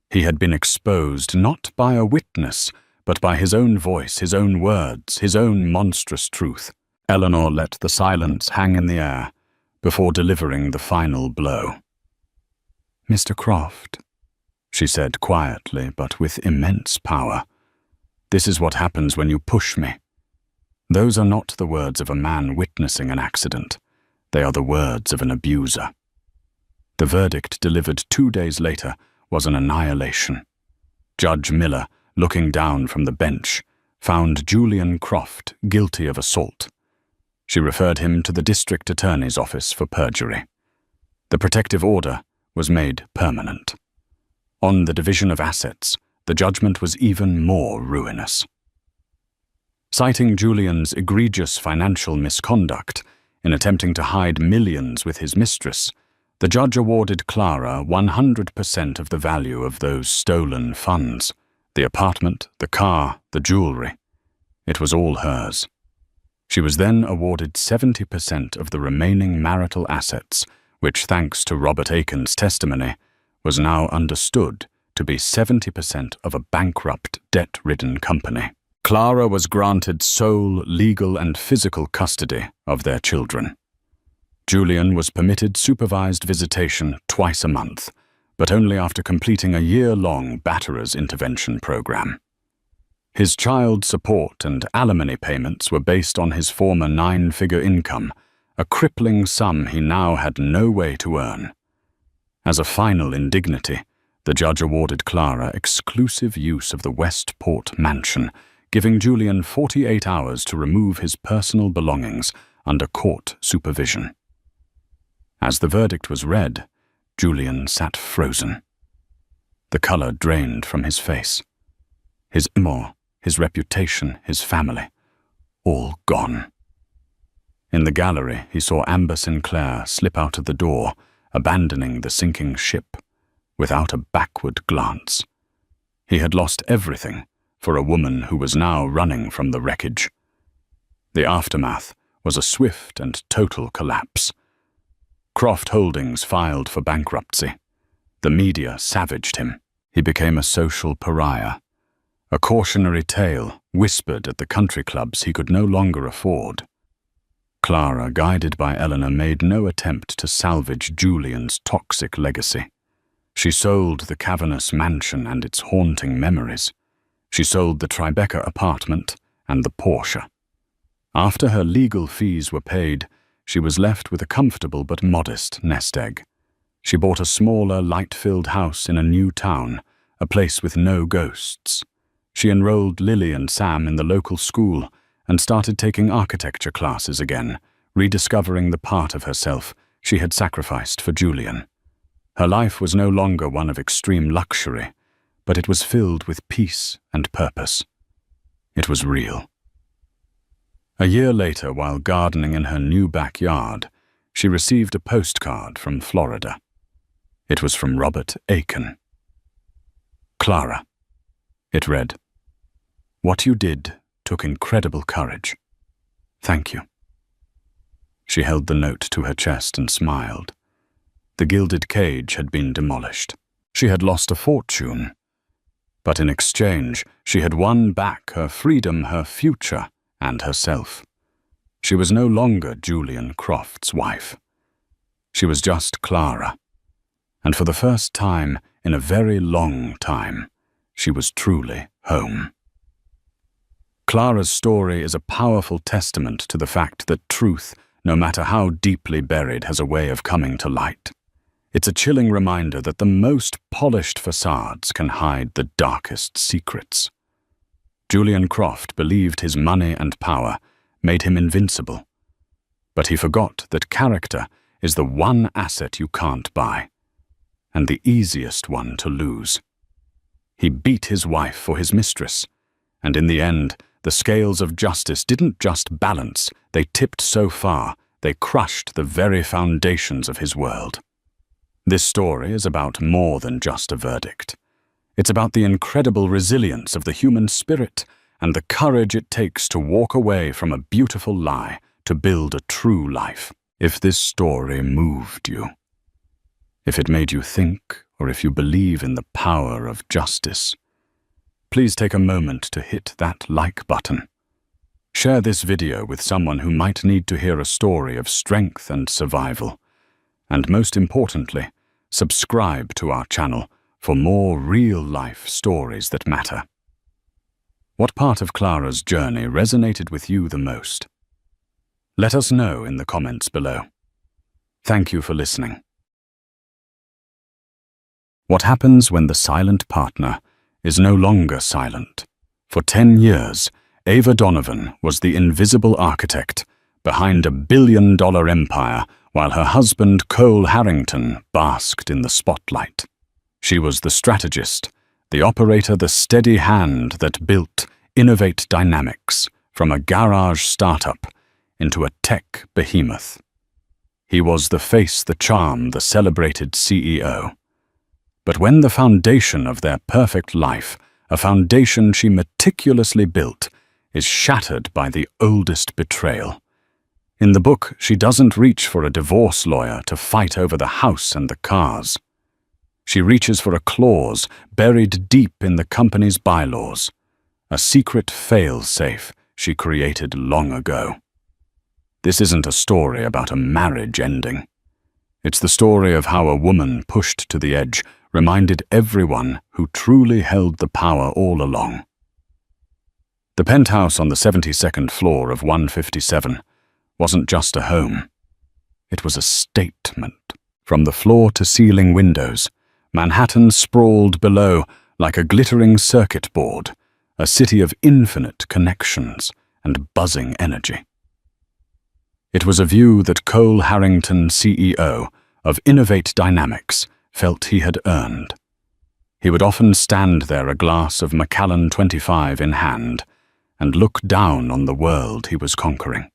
He had been exposed not by a witness, but by his own voice, his own words, his own monstrous truth. Eleanor let the silence hang in the air before delivering the final blow. "Mr. Croft," she said quietly but with immense power, "this is what happens when you push me. Those are not the words of a man witnessing an accident. They are the words of an abuser." The verdict delivered 2 days later was an annihilation. Judge Miller, looking down from the bench, found Julian Croft guilty of assault. She referred him to the district attorney's office for perjury. The protective order was made permanent. On the division of assets, the judgment was even more ruinous. Citing Julian's egregious financial misconduct in attempting to hide millions with his mistress, the judge awarded Clara 100% of the value of those stolen funds. The apartment, the car, the jewelry. It was all hers. She was then awarded 70% of the remaining marital assets, which, thanks to Robert Aiken's testimony, was now understood to be 70% of a bankrupt, debt-ridden company. Clara was granted sole legal and physical custody of their children. Julian was permitted supervised visitation twice a month, but only after completing a year-long batterer's intervention program. His child support and alimony payments were based on his former 9-figure income, a crippling sum he now had no way to earn. As a final indignity, the judge awarded Clara exclusive use of the Westport mansion, giving Julian 48 hours to remove his personal belongings under court supervision. As the verdict was read, Julian sat frozen. The color drained from his face. His amour, his reputation, his family, all gone. In the gallery, he saw Amber Sinclair slip out of the door, abandoning the sinking ship, without a backward glance. He had lost everything for a woman who was now running from the wreckage. The aftermath was a swift and total collapse. Croft Holdings filed for bankruptcy. The media savaged him. He became a social pariah, a cautionary tale whispered at the country clubs he could no longer afford. Clara, guided by Eleanor, made no attempt to salvage Julian's toxic legacy. She sold the cavernous mansion and its haunting memories. She sold the Tribeca apartment and the Porsche. After her legal fees were paid, she was left with a comfortable but modest nest egg. She bought a smaller, light-filled house in a new town, a place with no ghosts. She enrolled Lily and Sam in the local school and started taking architecture classes again, rediscovering the part of herself she had sacrificed for Julian. Her life was no longer one of extreme luxury, but it was filled with peace and purpose. It was real. A year later, while gardening in her new backyard, she received a postcard from Florida. It was from Robert Aiken. "Clara," it read, "what you did took incredible courage. Thank you." She held the note to her chest and smiled. The gilded cage had been demolished. She had lost a fortune, but in exchange, she had won back her freedom, her future, and herself. She was no longer Julian Croft's wife. She was just Clara, and for the first time in a very long time, she was truly home. Clara's story is a powerful testament to the fact that truth, no matter how deeply buried, has a way of coming to light. It's a chilling reminder that the most polished facades can hide the darkest secrets. Julian Croft believed his money and power made him invincible, but he forgot that character is the one asset you can't buy, and the easiest one to lose. He beat his wife for his mistress, And in the end, the scales of justice didn't just balance, they tipped so far, they crushed the very foundations of his world. This story is about more than just a verdict. It's about the incredible resilience of the human spirit and the courage it takes to walk away from a beautiful lie to build a true life. If this story moved you, if it made you think, or if you believe in the power of justice, please take a moment to hit that like button. Share this video with someone who might need to hear a story of strength and survival. And most importantly, subscribe to our channel for more real-life stories that matter. What part of Clara's journey resonated with you the most? Let us know in the comments below. Thank you for listening. What happens when the silent partner is no longer silent? For 10 years, Ava Donovan was the invisible architect behind a billion-dollar empire while her husband Cole Harrington basked in the spotlight. She was the strategist, the operator, the steady hand that built Innovate Dynamics from a garage startup into a tech behemoth. He was the face, the charm, the celebrated CEO. But when the foundation of their perfect life, a foundation she meticulously built, is shattered by the oldest betrayal. In the book, she doesn't reach for a divorce lawyer to fight over the house and the cars. She reaches for a clause buried deep in the company's bylaws, a secret fail-safe she created long ago. This isn't a story about a marriage ending. It's the story of how a woman pushed to the edge reminded everyone who truly held the power all along. The penthouse on the 72nd floor of 157 wasn't just a home. It was a statement. From the floor-to-ceiling windows, Manhattan sprawled below like a glittering circuit board, a city of infinite connections and buzzing energy. It was a view that Cole Harrington, CEO of Innovate Dynamics, felt he had earned. He would often stand there, a glass of Macallan 25 in hand, and look down on the world he was conquering.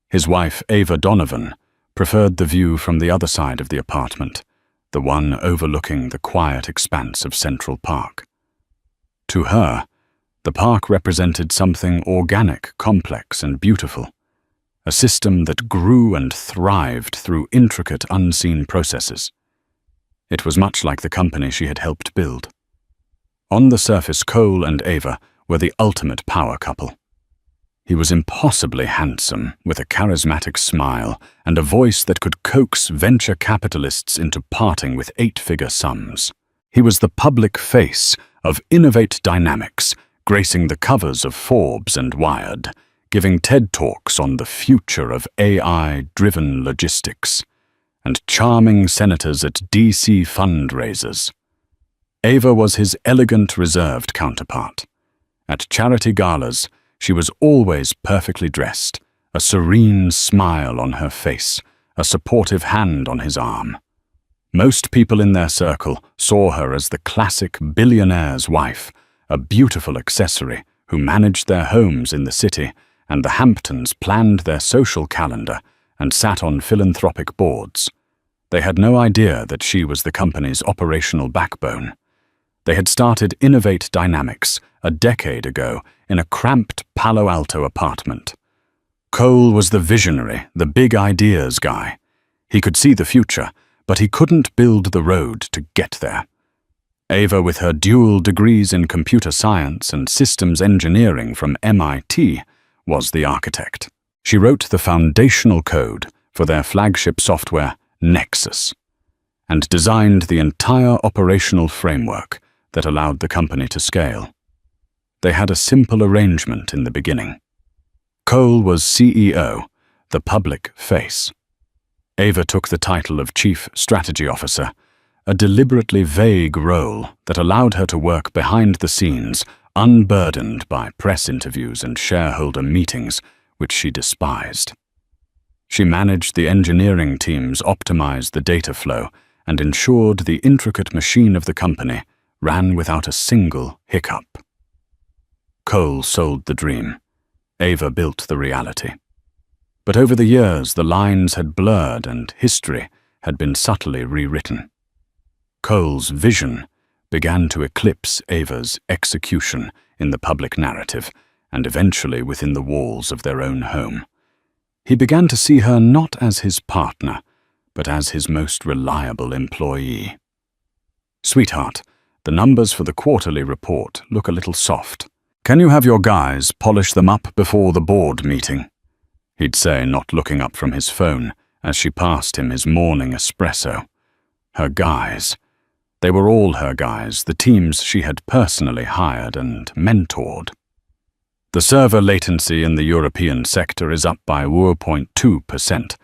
His wife, Ava Donovan, preferred the view from the other side of the apartment, the one overlooking the quiet expanse of Central Park. To her, the park represented something organic, complex, and beautiful, a system that grew and thrived through intricate, unseen processes. It was much like the company she had helped build. On the surface, Cole and Ava were the ultimate power couple. He was impossibly handsome, with a charismatic smile and a voice that could coax venture capitalists into parting with 8-figure sums. He was the public face of Innovate Dynamics, gracing the covers of Forbes and Wired, giving TED Talks on the future of AI-driven logistics, and charming senators at DC fundraisers. Ava was his elegant, reserved counterpart. At charity galas, she was always perfectly dressed, a serene smile on her face, a supportive hand on his arm. Most people in their circle saw her as the classic billionaire's wife, a beautiful accessory who managed their homes in the city, and the Hamptons planned their social calendar and sat on philanthropic boards. They had no idea that she was the company's operational backbone. They had started Innovate Dynamics a decade ago in a cramped Palo Alto apartment. Cole was the visionary, the big ideas guy. He could see the future, but he couldn't build the road to get there. Ava, with her dual degrees in computer science and systems engineering from MIT, was the architect. She wrote the foundational code for their flagship software, Nexus, and designed the entire operational framework that allowed the company to scale. They had a simple arrangement in the beginning. Cole was CEO, the public face. Ava took the title of Chief Strategy Officer, a deliberately vague role that allowed her to work behind the scenes, unburdened by press interviews and shareholder meetings, which she despised. She managed the engineering teams, optimized the data flow, and ensured the intricate machine of the company ran without a single hiccup. Cole sold the dream. Ava built the reality. But over the years, the lines had blurred and history had been subtly rewritten. Cole's vision began to eclipse Ava's execution in the public narrative and eventually within the walls of their own home. He began to see her not as his partner, but as his most reliable employee. "Sweetheart, the numbers for the quarterly report look a little soft. Can you have your guys polish them up before the board meeting?" he'd say, not looking up from his phone as she passed him his morning espresso. Her guys. They were all her guys, the teams she had personally hired and mentored. "The server latency in the European sector is up by 0.2%.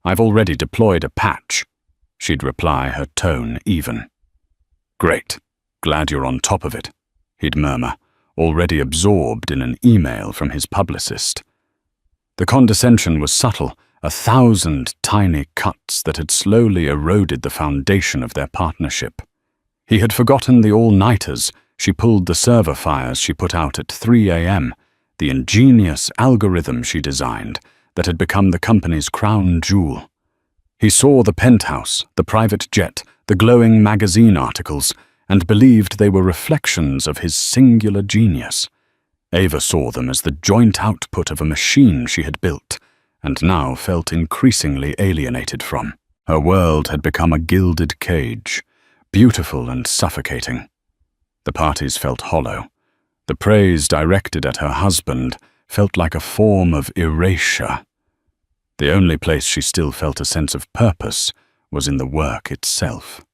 I've already deployed a patch," she'd reply, her tone even. "Great. Glad you're on top of it," he'd murmur, already absorbed in an email from his publicist. The condescension was subtle, 1,000 tiny cuts that had slowly eroded the foundation of their partnership. He had forgotten the all-nighters she pulled, the server fires she put out at 3 a.m., the ingenious algorithm she designed that had become the company's crown jewel. He saw the penthouse, the private jet, the glowing magazine articles, and believed they were reflections of his singular genius. Ava saw them as the joint output of a machine she had built, and now felt increasingly alienated from. Her world had become a gilded cage, beautiful and suffocating. The parties felt hollow. The praise directed at her husband felt like a form of erasure. The only place she still felt a sense of purpose was in the work itself.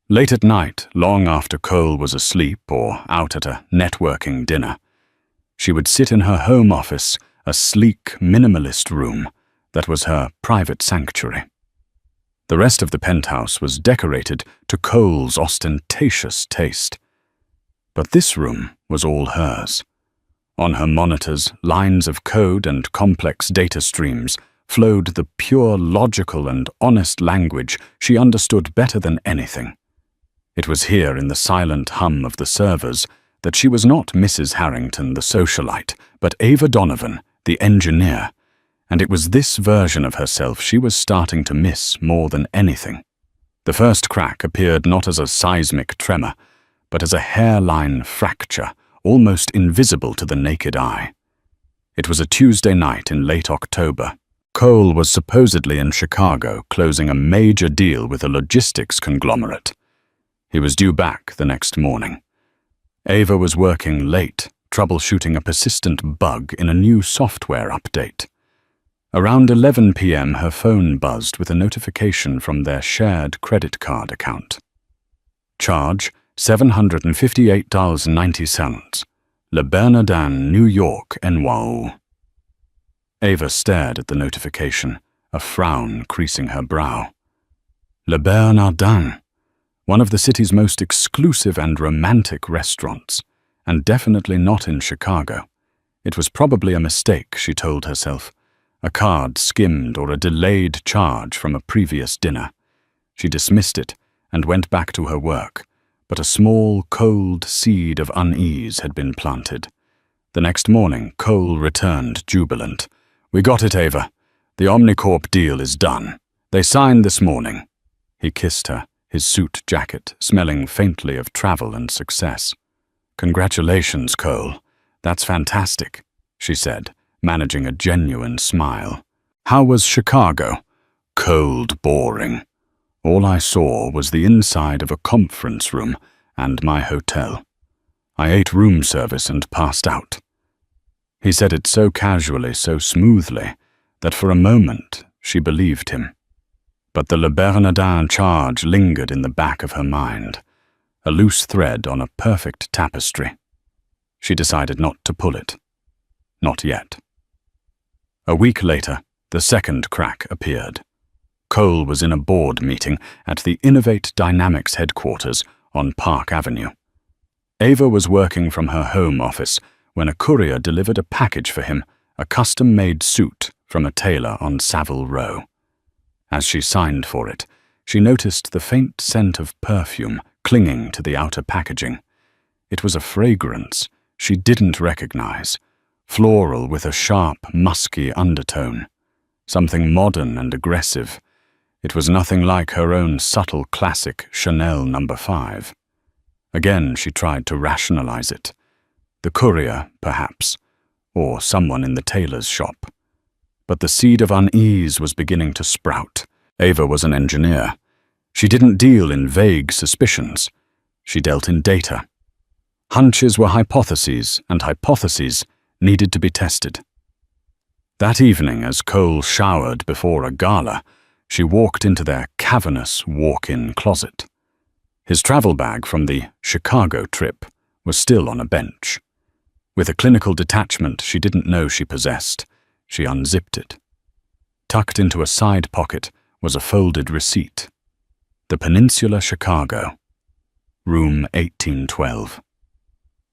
Late at night, long after Cole was asleep or out at a networking dinner, she would sit in her home office, a sleek, minimalist room that was her private sanctuary. The rest of the penthouse was decorated to Cole's ostentatious taste. But this room was all hers. On her monitors, lines of code and complex data streams flowed the pure, logical and honest language she understood better than anything. It was here in the silent hum of the servers that she was not Mrs. Harrington, the socialite, but Ava Donovan, the engineer, and it was this version of herself she was starting to miss more than anything. The first crack appeared not as a seismic tremor, but as a hairline fracture, almost invisible to the naked eye. It was a Tuesday night in late October. Cole was supposedly in Chicago, closing a major deal with a logistics conglomerate. He was due back the next morning. Ava was working late, troubleshooting a persistent bug in a new software update. Around 11 p.m., her phone buzzed with a notification from their shared credit card account. Charge $758.90. Le Bernardin, New York, NYU. Ava stared at the notification, a frown creasing her brow. Le Bernardin, one of the city's most exclusive and romantic restaurants, and definitely not in Chicago. It was probably a mistake, she told herself, a card skimmed or a delayed charge from a previous dinner. She dismissed it and went back to her work, but a small, cold seed of unease had been planted. The next morning, Cole returned jubilant. "We got it, Ava. The Omnicorp deal is done. They signed this morning." He kissed her, his suit jacket smelling faintly of travel and success. "Congratulations, Cole. That's fantastic," she said, managing a genuine smile. "How was Chicago?" "Cold, boring. All I saw was the inside of a conference room and my hotel. I ate room service and passed out." He said it so casually, so smoothly, that for a moment she believed him. But the Le Bernardin charge lingered in the back of her mind, a loose thread on a perfect tapestry. She decided not to pull it. Not yet. A week later, the second crack appeared. Cole was in a board meeting at the Innovate Dynamics headquarters on Park Avenue. Ava was working from her home office when a courier delivered a package for him, a custom-made suit from a tailor on Savile Row. As she signed for it, she noticed the faint scent of perfume clinging to the outer packaging. It was a fragrance she didn't recognize, floral with a sharp, musky undertone, something modern and aggressive. It was nothing like her own subtle classic Chanel No. 5. Again, she tried to rationalize it. The courier, perhaps, or someone in the tailor's shop. But the seed of unease was beginning to sprout. Ava was an engineer. She didn't deal in vague suspicions. She dealt in data. Hunches were hypotheses, and hypotheses needed to be tested. That evening, as Cole showered before a gala, she walked into their cavernous walk-in closet. His travel bag from the Chicago trip was still on a bench. With a clinical detachment she didn't know she possessed, she unzipped it. Tucked into a side pocket was a folded receipt. The Peninsula Chicago. Room 1812.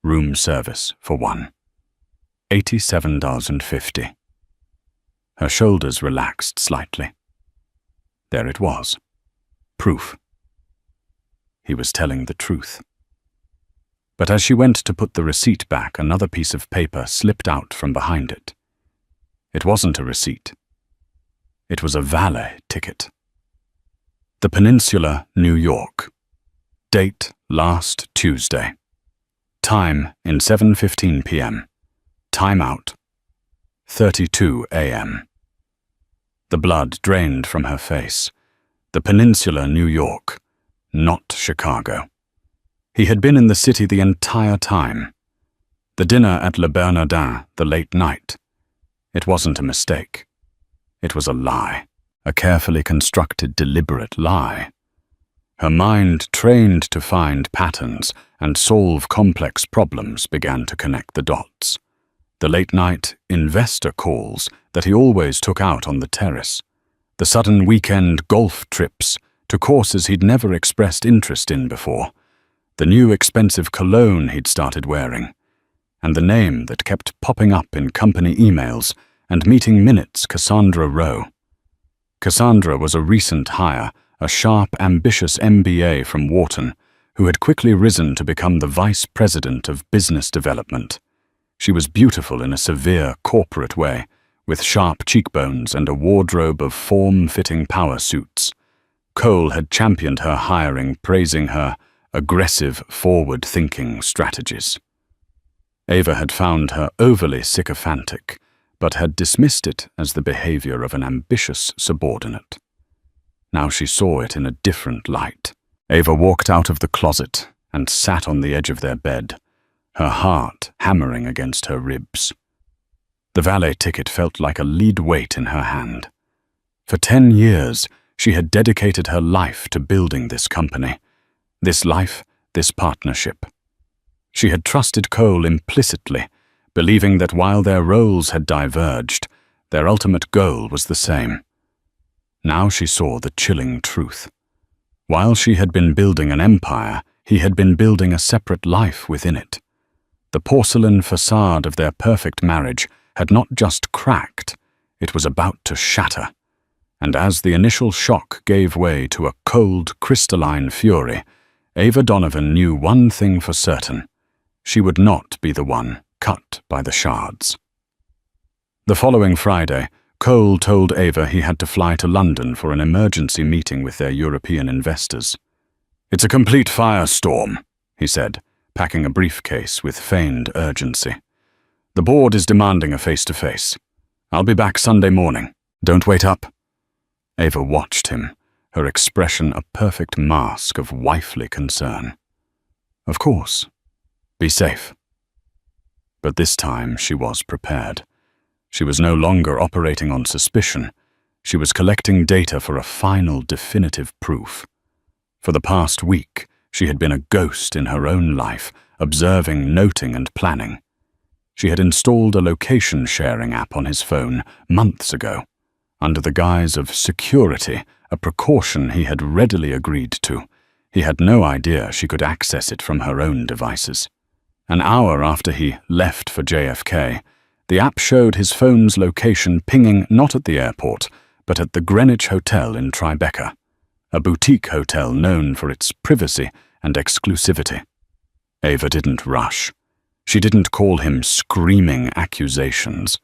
Room service for one. $87.50. Her shoulders relaxed slightly. There it was. Proof. He was telling the truth. But as she went to put the receipt back, another piece of paper slipped out from behind it. It wasn't a receipt. It was a valet ticket. The Peninsula, New York. Date last Tuesday. Time in 7:15 p.m. Time out 32 a.m. The blood drained from her face. The Peninsula, New York, not Chicago. He had been in the city the entire time. The dinner at Le Bernardin, the late night. It wasn't a mistake. It was a lie, a carefully constructed, deliberate lie. Her mind, trained to find patterns and solve complex problems, began to connect the dots. The late-night investor calls that he always took out on the terrace. The sudden weekend golf trips to courses he'd never expressed interest in before. The new expensive cologne he'd started wearing. And the name that kept popping up in company emails and meeting minutes, Cassandra Rowe. Cassandra was a recent hire, a sharp, ambitious MBA from Wharton, who had quickly risen to become the vice president of business development. She was beautiful in a severe corporate way, with sharp cheekbones and a wardrobe of form-fitting power suits. Cole had championed her hiring, praising her aggressive, forward-thinking strategies. Ava had found her overly sycophantic, but had dismissed it as the behavior of an ambitious subordinate. Now she saw it in a different light. Ava walked out of the closet and sat on the edge of their bed, her heart hammering against her ribs. The valet ticket felt like a lead weight in her hand. For 10 years, she had dedicated her life to building this company, this life, this partnership. She had trusted Cole implicitly, believing that while their roles had diverged, their ultimate goal was the same. Now she saw the chilling truth. While she had been building an empire, he had been building a separate life within it. The porcelain facade of their perfect marriage had not just cracked, it was about to shatter. And as the initial shock gave way to a cold, crystalline fury, Ava Donovan knew one thing for certain. She would not be the one cut by the shards. The following Friday, Cole told Ava he had to fly to London for an emergency meeting with their European investors. "It's a complete firestorm," he said, packing a briefcase with feigned urgency. "The board is demanding a face-to-face. I'll be back Sunday morning. Don't wait up." Ava watched him, her expression a perfect mask of wifely concern. "Of course. Be safe." But this time she was prepared. She was no longer operating on suspicion. She was collecting data for a final, definitive proof. For the past week, she had been a ghost in her own life, observing, noting, and planning. She had installed a location-sharing app on his phone months ago, under the guise of security, a precaution he had readily agreed to. He had no idea she could access it from her own devices. An hour after he left for JFK, the app showed his phone's location pinging not at the airport, but at the Greenwich Hotel in Tribeca, a boutique hotel known for its privacy and exclusivity. Ava didn't rush. She didn't call him screaming accusations.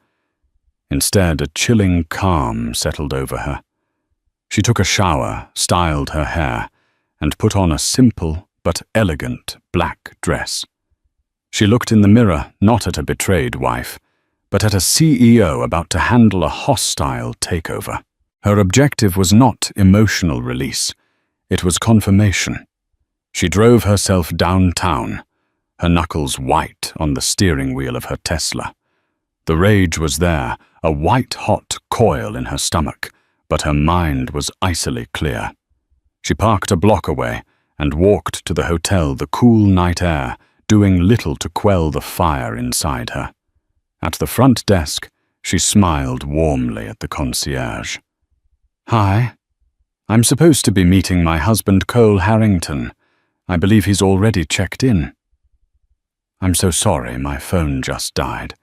Instead, a chilling calm settled over her. She took a shower, styled her hair, and put on a simple but elegant black dress. She looked in the mirror not at a betrayed wife, but at a CEO about to handle a hostile takeover. Her objective was not emotional release, it was confirmation. She drove herself downtown, her knuckles white on the steering wheel of her Tesla. The rage was there, a white-hot coil in her stomach, but her mind was icily clear. She parked a block away and walked to the hotel, the cool night air doing little to quell the fire inside her. At the front desk, she smiled warmly at the concierge. "Hi. I'm supposed to be meeting my husband Cole Harrington. I believe he's already checked in." "I'm so sorry, my phone just died,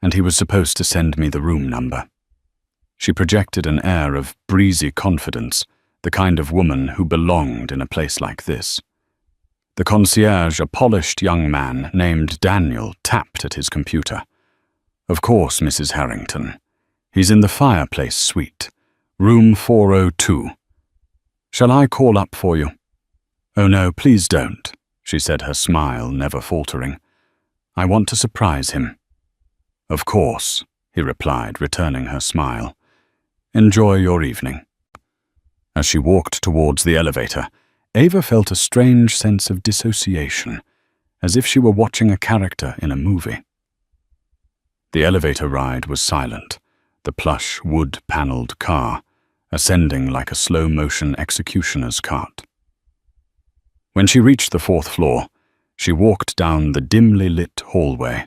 and he was supposed to send me the room number." She projected an air of breezy confidence, the kind of woman who belonged in a place like this. The concierge, a polished young man named Daniel, tapped at his computer. "Of course, Mrs. Harrington. He's in the fireplace suite, room 402. Shall I call up for you?" "Oh no, please don't," she said, her smile never faltering. "I want to surprise him." "Of course," he replied, returning her smile. "Enjoy your evening." As she walked towards the elevator, Ava felt a strange sense of dissociation, as if she were watching a character in a movie. The elevator ride was silent, the plush wood-paneled car, ascending like a slow-motion executioner's cart. When she reached the 4th floor, she walked down the dimly lit hallway,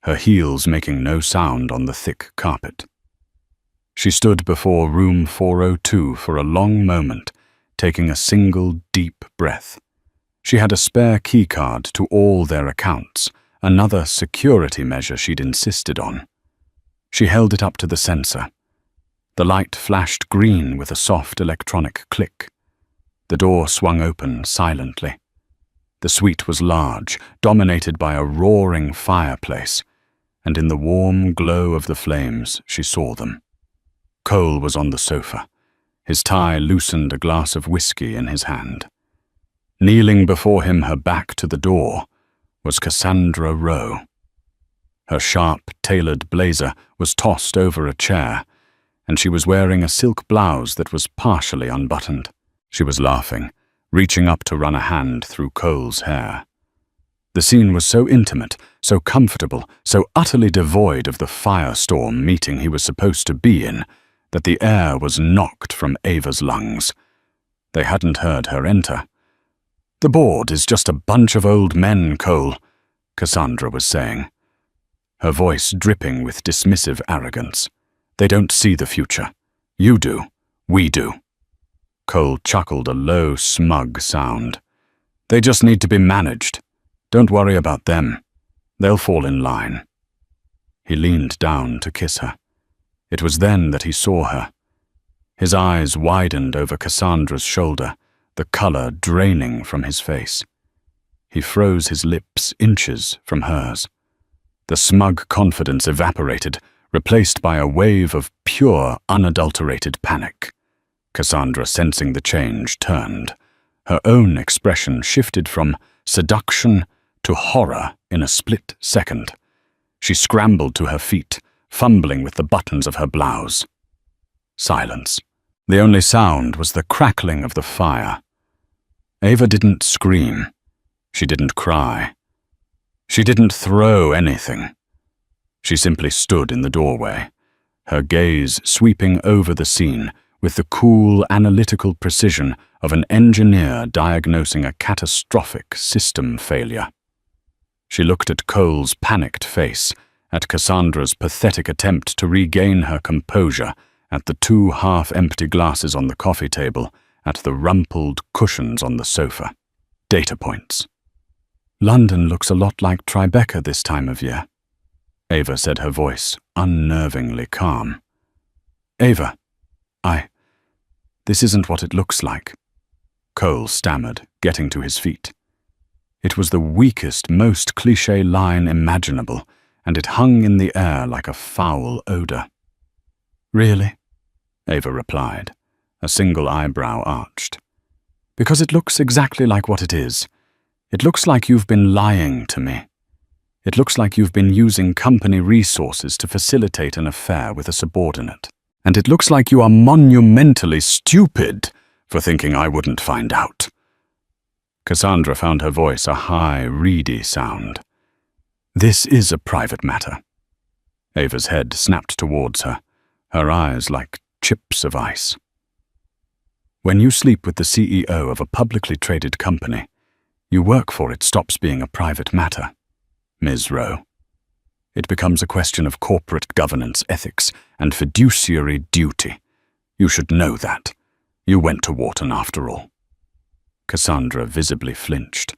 her heels making no sound on the thick carpet. She stood before room 402 for a long moment, taking a single deep breath. She had a spare keycard to all their accounts, another security measure she'd insisted on. She held it up to the sensor. The light flashed green with a soft electronic click. The door swung open silently. The suite was large, dominated by a roaring fireplace, and in the warm glow of the flames she saw them. Cole was on the sofa. His tie loosened, a glass of whiskey in his hand. Kneeling before him, her back to the door, was Cassandra Rowe. Her sharp, tailored blazer was tossed over a chair, and she was wearing a silk blouse that was partially unbuttoned. She was laughing, reaching up to run a hand through Cole's hair. The scene was so intimate, so comfortable, so utterly devoid of the firestorm meeting he was supposed to be in, that the air was knocked from Ava's lungs. They hadn't heard her enter. "The board is just a bunch of old men, Cole," Cassandra was saying, her voice dripping with dismissive arrogance. "They don't see the future. You do. We do." Cole chuckled a low, smug sound. "They just need to be managed. Don't worry about them. They'll fall in line." He leaned down to kiss her. It was then that he saw her. His eyes widened over Cassandra's shoulder, the color draining from his face. He froze his lips inches from hers. The smug confidence evaporated, replaced by a wave of pure, unadulterated panic. Cassandra, sensing the change, turned. Her own expression shifted from seduction to horror in a split second. She scrambled to her feet, fumbling with the buttons of her blouse. Silence. The only sound was the crackling of the fire. Ava didn't scream. She didn't cry. She didn't throw anything. She simply stood in the doorway, her gaze sweeping over the scene with the cool, analytical precision of an engineer diagnosing a catastrophic system failure. She looked at Cole's panicked face, at Cassandra's pathetic attempt to regain her composure, at the 2 half-empty glasses on the coffee table, at the rumpled cushions on the sofa. Data points. "London looks a lot like Tribeca this time of year," Ava said, her voice unnervingly calm. "Ava, this isn't what it looks like," Cole stammered, getting to his feet. It was the weakest, most cliché line imaginable, and it hung in the air like a foul odor. "Really?" Ava replied, a single eyebrow arched. "Because it looks exactly like what it is. It looks like you've been lying to me. It looks like you've been using company resources to facilitate an affair with a subordinate. And it looks like you are monumentally stupid for thinking I wouldn't find out." Cassandra found her voice a high, reedy sound. "This is a private matter." Ava's head snapped towards her, her eyes like chips of ice. "When you sleep with the CEO of a publicly traded company, you work for it stops being a private matter, Ms. Rowe. It becomes a question of corporate governance ethics and fiduciary duty. You should know that. You went to Wharton after all." Cassandra visibly flinched.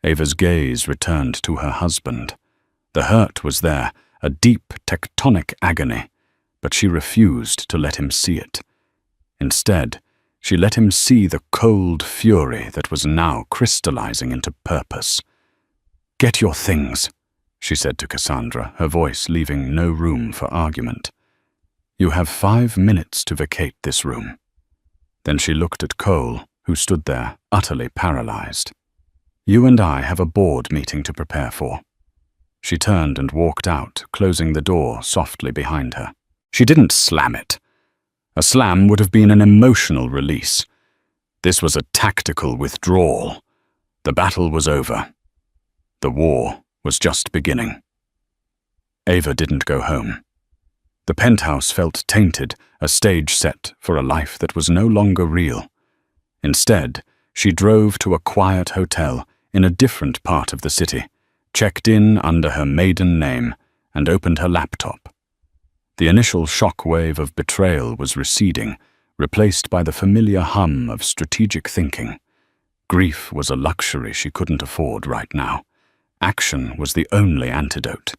Ava's gaze returned to her husband. The hurt was there, a deep tectonic agony, but she refused to let him see it. Instead, she let him see the cold fury that was now crystallizing into purpose. "Get your things," she said to Cassandra, her voice leaving no room for argument. "You have 5 minutes to vacate this room." Then she looked at Cole, who stood there, utterly paralyzed. "You and I have a board meeting to prepare for." She turned and walked out, closing the door softly behind her. She didn't slam it. A slam would have been an emotional release. This was a tactical withdrawal. The battle was over. The war was just beginning. Ava didn't go home. The penthouse felt tainted, a stage set for a life that was no longer real. Instead, she drove to a quiet hotel in a different part of the city, checked in under her maiden name, and opened her laptop. The initial shock wave of betrayal was receding, replaced by the familiar hum of strategic thinking. Grief was a luxury she couldn't afford right now. Action was the only antidote.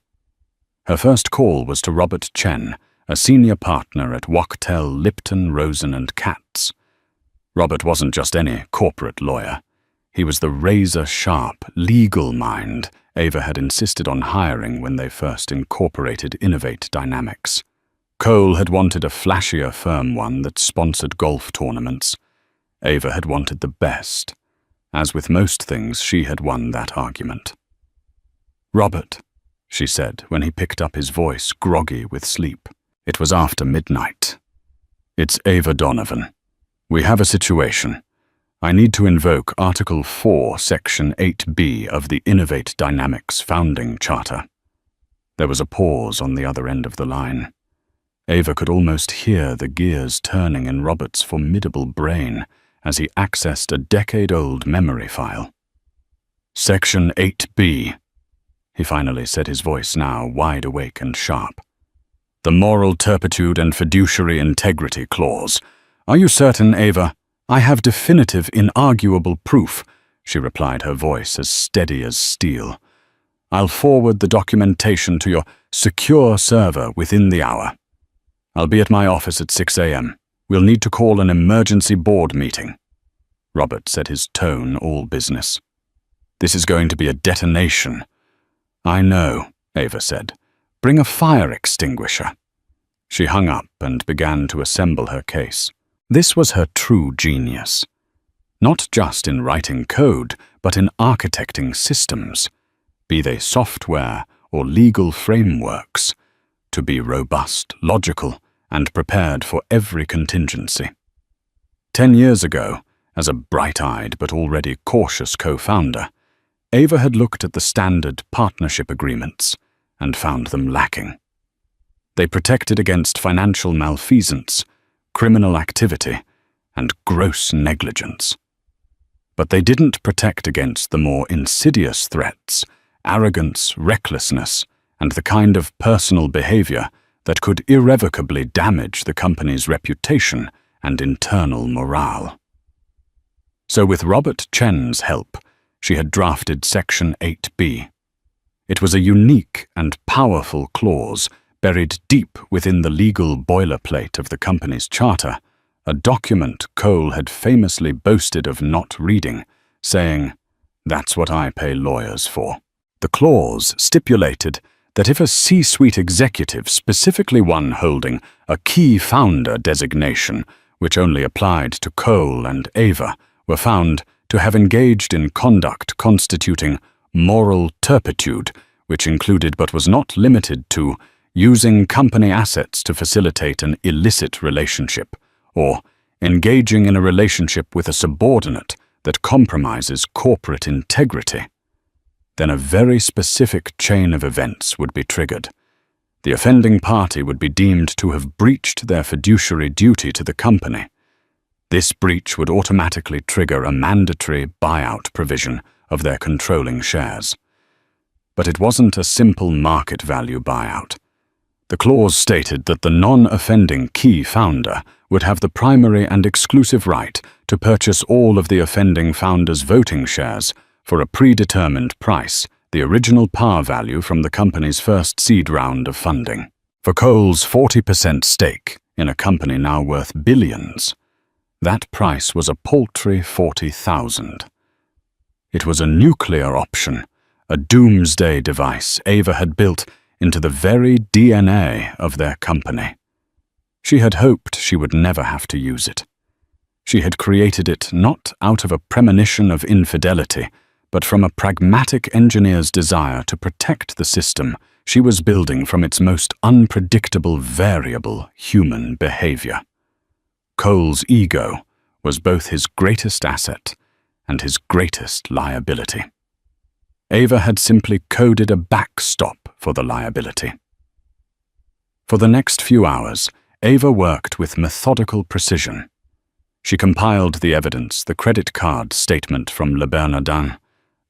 Her first call was to Robert Chen, a senior partner at Wachtell, Lipton, Rosen & Katz. Robert wasn't just any corporate lawyer. He was the razor-sharp, legal mind Ava had insisted on hiring when they first incorporated Innovate Dynamics. Cole had wanted a flashier firm one that sponsored golf tournaments. Ava had wanted the best. As with most things, she had won that argument. "Robert," she said when he picked up his voice, groggy with sleep. It was after midnight. "It's Ava Donovan. We have a situation. I need to invoke Article 4, Section 8B of the Innovate Dynamics Founding Charter." There was a pause on the other end of the line. Ava could almost hear the gears turning in Robert's formidable brain as he accessed a decade-old memory file. "Section 8B, he finally said, his voice now wide awake and sharp. "The moral turpitude and fiduciary integrity clause. Are you certain, Ava?" "I have definitive, inarguable proof," she replied, her voice as steady as steel. "I'll forward the documentation to your secure server within the hour. I'll be at my office at 6 a.m. We'll need to call an emergency board meeting." Robert said, his tone all business. "This is going to be a detonation." "I know," Ava said. "Bring a fire extinguisher." She hung up and began to assemble her case. This was her true genius. Not just in writing code, but in architecting systems, be they software or legal frameworks, to be robust, logical, and prepared for every contingency. 10 years ago, as a bright-eyed but already cautious co-founder, Ava had looked at the standard partnership agreements and found them lacking. They protected against financial malfeasance, criminal activity, and gross negligence. But they didn't protect against the more insidious threats, arrogance, recklessness, and the kind of personal behavior that could irrevocably damage the company's reputation and internal morale. So with Robert Chen's help, she had drafted Section 8B. It was a unique and powerful clause buried deep within the legal boilerplate of the company's charter, a document Cole had famously boasted of not reading, saying, That's what I pay lawyers for. The clause stipulated that if a C-suite executive, specifically one holding a key founder designation, which only applied to Cole and Ava, were found to have engaged in conduct constituting moral turpitude, which included but was not limited to using company assets to facilitate an illicit relationship, or engaging in a relationship with a subordinate that compromises corporate integrity, then a very specific chain of events would be triggered. The offending party would be deemed to have breached their fiduciary duty to the company. This breach would automatically trigger a mandatory buyout provision of their controlling shares. But it wasn't a simple market value buyout. The clause stated that the non-offending key founder would have the primary and exclusive right to purchase all of the offending founder's voting shares for a predetermined price, the original par value from the company's first seed round of funding. For Cole's 40% stake in a company now worth billions, that price was a paltry $40,000. It was a nuclear option, a doomsday device Ava had built into the very DNA of their company. She had hoped she would never have to use it. She had created it not out of a premonition of infidelity, but from a pragmatic engineer's desire to protect the system she was building from its most unpredictable variable human behavior. Cole's ego was both his greatest asset and his greatest liability. Ava had simply coded a backstop for the liability. For the next few hours, Ava worked with methodical precision. She compiled the evidence, the credit card statement from Le Bernardin,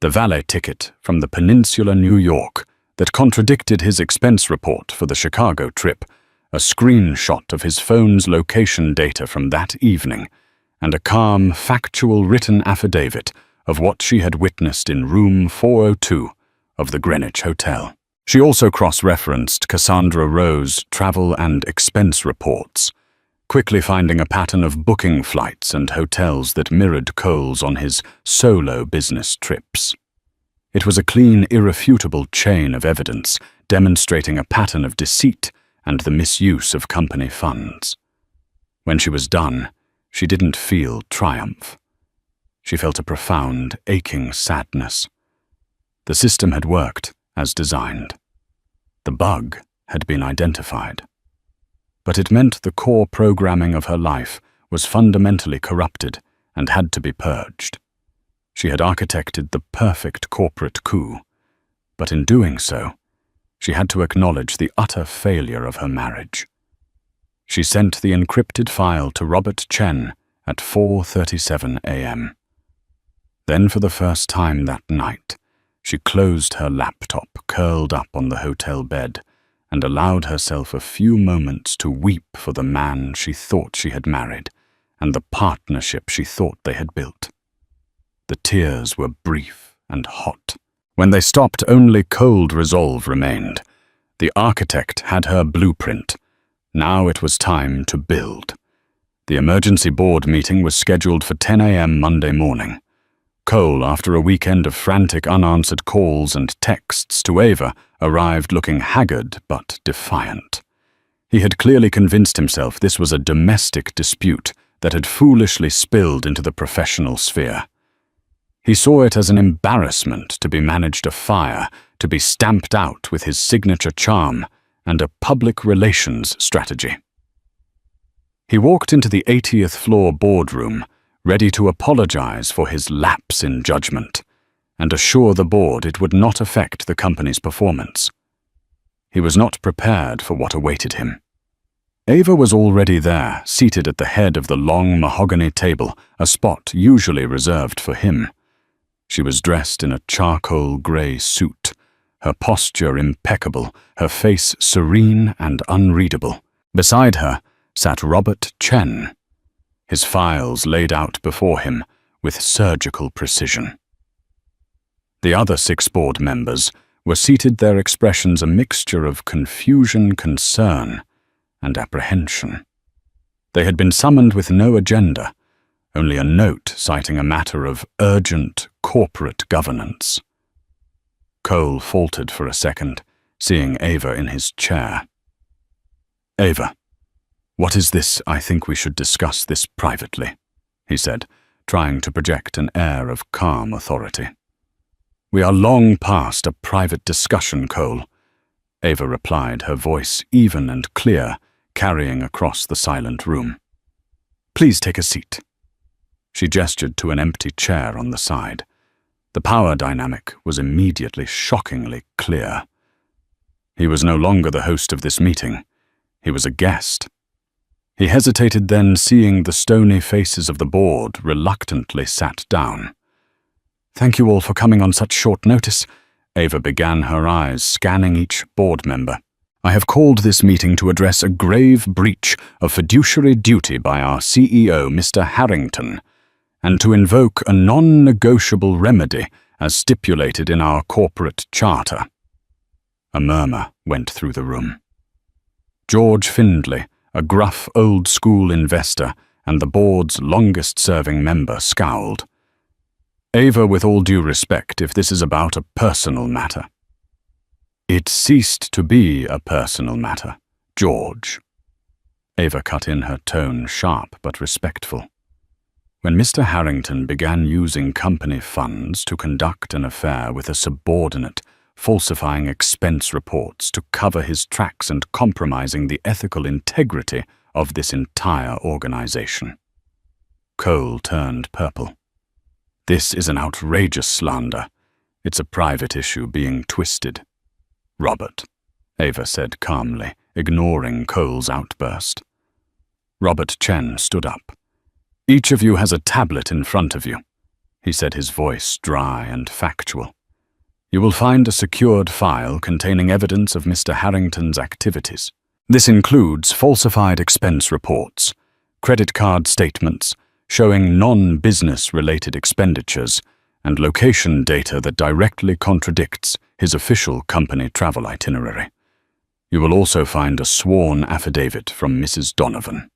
the valet ticket from the Peninsula, New York, that contradicted his expense report for the Chicago trip, a screenshot of his phone's location data from that evening, and a calm, factual written affidavit of what she had witnessed in room 402 of the Greenwich Hotel. She also cross-referenced Cassandra Rowe's travel and expense reports, quickly finding a pattern of booking flights and hotels that mirrored Cole's on his solo business trips. It was a clean, irrefutable chain of evidence demonstrating a pattern of deceit and the misuse of company funds. When she was done, she didn't feel triumph. She felt a profound, aching sadness. The system had worked as designed. The bug had been identified. But it meant the core programming of her life was fundamentally corrupted and had to be purged. She had architected the perfect corporate coup, but in doing so, she had to acknowledge the utter failure of her marriage. She sent the encrypted file to Robert Chen at 4:37 a.m. Then for the first time that night, she closed her laptop, curled up on the hotel bed, and allowed herself a few moments to weep for the man she thought she had married and the partnership she thought they had built. The tears were brief and hot. When they stopped, only cold resolve remained. The architect had her blueprint. Now it was time to build. The emergency board meeting was scheduled for 10 a.m. Monday morning. Cole, after a weekend of frantic unanswered calls and texts to Ava, arrived looking haggard but defiant. He had clearly convinced himself this was a domestic dispute that had foolishly spilled into the professional sphere. He saw it as an embarrassment to be managed afire, to be stamped out with his signature charm and a public relations strategy. He walked into the 80th floor boardroom, ready to apologize for his lapse in judgment and assure the board it would not affect the company's performance. He was not prepared for what awaited him. Ava was already there, seated at the head of the long mahogany table, a spot usually reserved for him. She was dressed in a charcoal gray suit, her posture impeccable, her face serene and unreadable. Beside her sat Robert Chen, his files laid out before him with surgical precision. The other 6 board members were seated, their expressions a mixture of confusion, concern, and apprehension. They had been summoned with no agenda, only a note citing a matter of urgent corporate governance. Cole faltered for a second, seeing Ava in his chair. "Ava, what is this? I think we should discuss this privately," he said, trying to project an air of calm authority. "We are long past a private discussion, Cole," Ava replied, her voice even and clear, carrying across the silent room. "Please take a seat." She gestured to an empty chair on the side. The power dynamic was immediately shockingly clear. He was no longer the host of this meeting. He was a guest. He hesitated, then, seeing the stony faces of the board, reluctantly sat down. "Thank you all for coming on such short notice," Ava began, her eyes scanning each board member. "I have called this meeting to address a grave breach of fiduciary duty by our CEO, Mr. Harrington, and to invoke a non-negotiable remedy as stipulated in our corporate charter." A murmur went through the room. George Findlay, a gruff old-school investor and the board's longest-serving member, scowled. "Ava, with all due respect, if this is about a personal matter." "It ceased to be a personal matter, George." Ava cut in, her tone sharp but respectful. "When Mr. Harrington began using company funds to conduct an affair with a subordinate, falsifying expense reports to cover his tracks and compromising the ethical integrity of this entire organization." Cole turned purple. "This is an outrageous slander. It's a private issue being twisted." "Robert," Ava said calmly, ignoring Cole's outburst. Robert Chen stood up. "Each of you has a tablet in front of you," he said, his voice dry and factual. "You will find a secured file containing evidence of Mr. Harrington's activities. This includes falsified expense reports, credit card statements showing non-business-related expenditures, and location data that directly contradicts his official company travel itinerary. You will also find a sworn affidavit from Mrs. Donovan."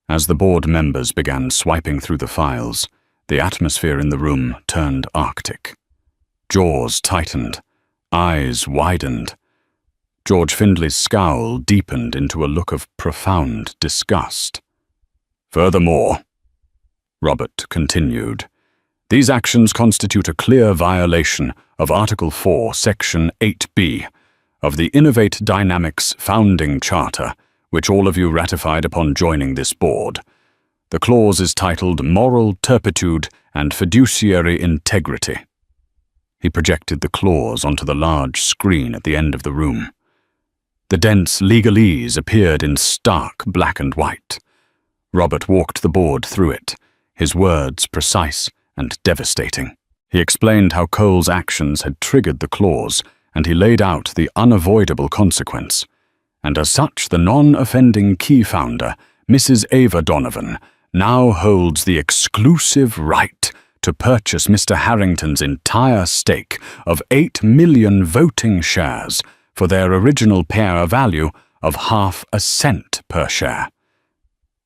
As the board members began swiping through the files, the atmosphere in the room turned arctic. Jaws tightened, eyes widened. George Findlay's scowl deepened into a look of profound disgust. "Furthermore," Robert continued, "these actions constitute a clear violation of Article 4, Section 8B of the Innovate Dynamics Founding Charter, which all of you ratified upon joining this board. The clause is titled Moral Turpitude and Fiduciary Integrity." He projected the clause onto the large screen at the end of the room. The dense legalese appeared in stark black and white. Robert walked the board through it, his words precise and devastating. He explained how Cole's actions had triggered the clause, and he laid out the unavoidable consequence. And as such, the non-offending key founder, Mrs. Ava Donovan, now holds the exclusive right to purchase Mr. Harrington's entire stake of 8 million voting shares for their original pair value of half a cent per share.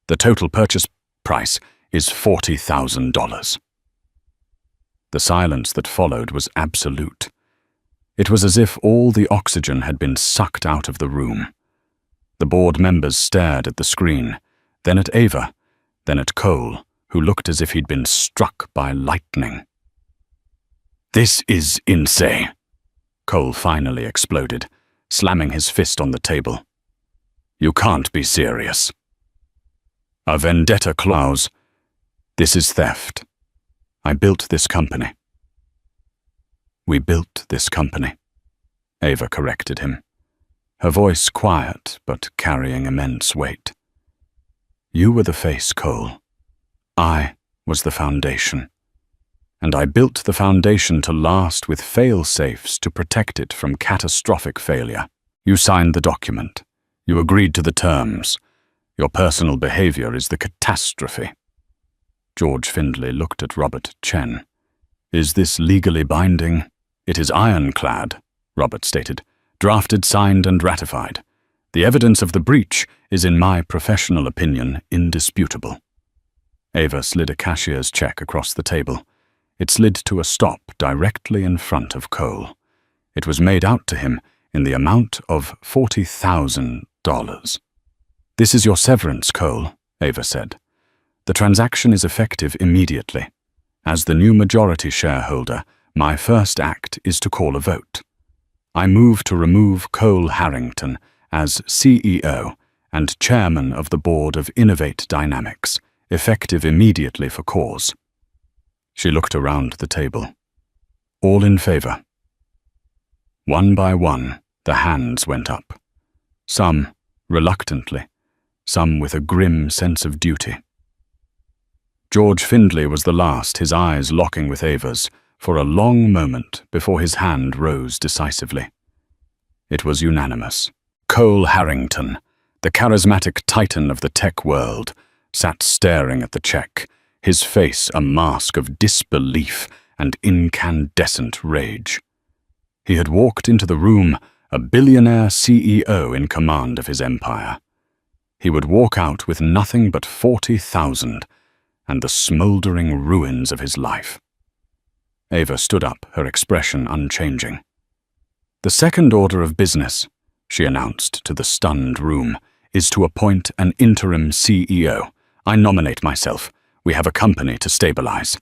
The total purchase price is $40,000. The silence that followed was absolute. It was as if all the oxygen had been sucked out of the room. The board members stared at the screen, then at Ava, then at Cole, who looked as if he'd been struck by lightning. "This is insane," Cole finally exploded, slamming his fist on the table. "You can't be serious." "A vendetta clause. This is theft. I built this company." "We built this company," Ava corrected him, her voice quiet but carrying immense weight. "You were the face, Cole. I was the foundation. And I built the foundation to last with fail-safes to protect it from catastrophic failure. You signed the document. You agreed to the terms. Your personal behavior is the catastrophe." George Findlay looked at Robert Chen. "Is this legally binding?" "It is ironclad," Robert stated. "Drafted, signed, and ratified. The evidence of the breach is, in my professional opinion, indisputable." Ava slid a cashier's check across the table. It slid to a stop directly in front of Cole. It was made out to him in the amount of $40,000. "This is your severance, Cole," Ava said. "The transaction is effective immediately. As the new majority shareholder, my first act is to call a vote. I move to remove Cole Harrington as CEO and chairman of the board of Innovate Dynamics, effective immediately for cause." She looked around the table. "All in favor?" One by one, the hands went up. Some reluctantly, some with a grim sense of duty. George Findlay was the last, his eyes locking with Ava's for a long moment before his hand rose decisively. It was unanimous. Cole Harrington, the charismatic titan of the tech world, sat staring at the check, his face a mask of disbelief and incandescent rage. He had walked into the room a billionaire CEO in command of his empire. He would walk out with nothing but 40,000 and the smoldering ruins of his life. Ava stood up, her expression unchanging. "The second order of business," she announced to the stunned room, "is to appoint an interim CEO. I nominate myself. We have a company to stabilize."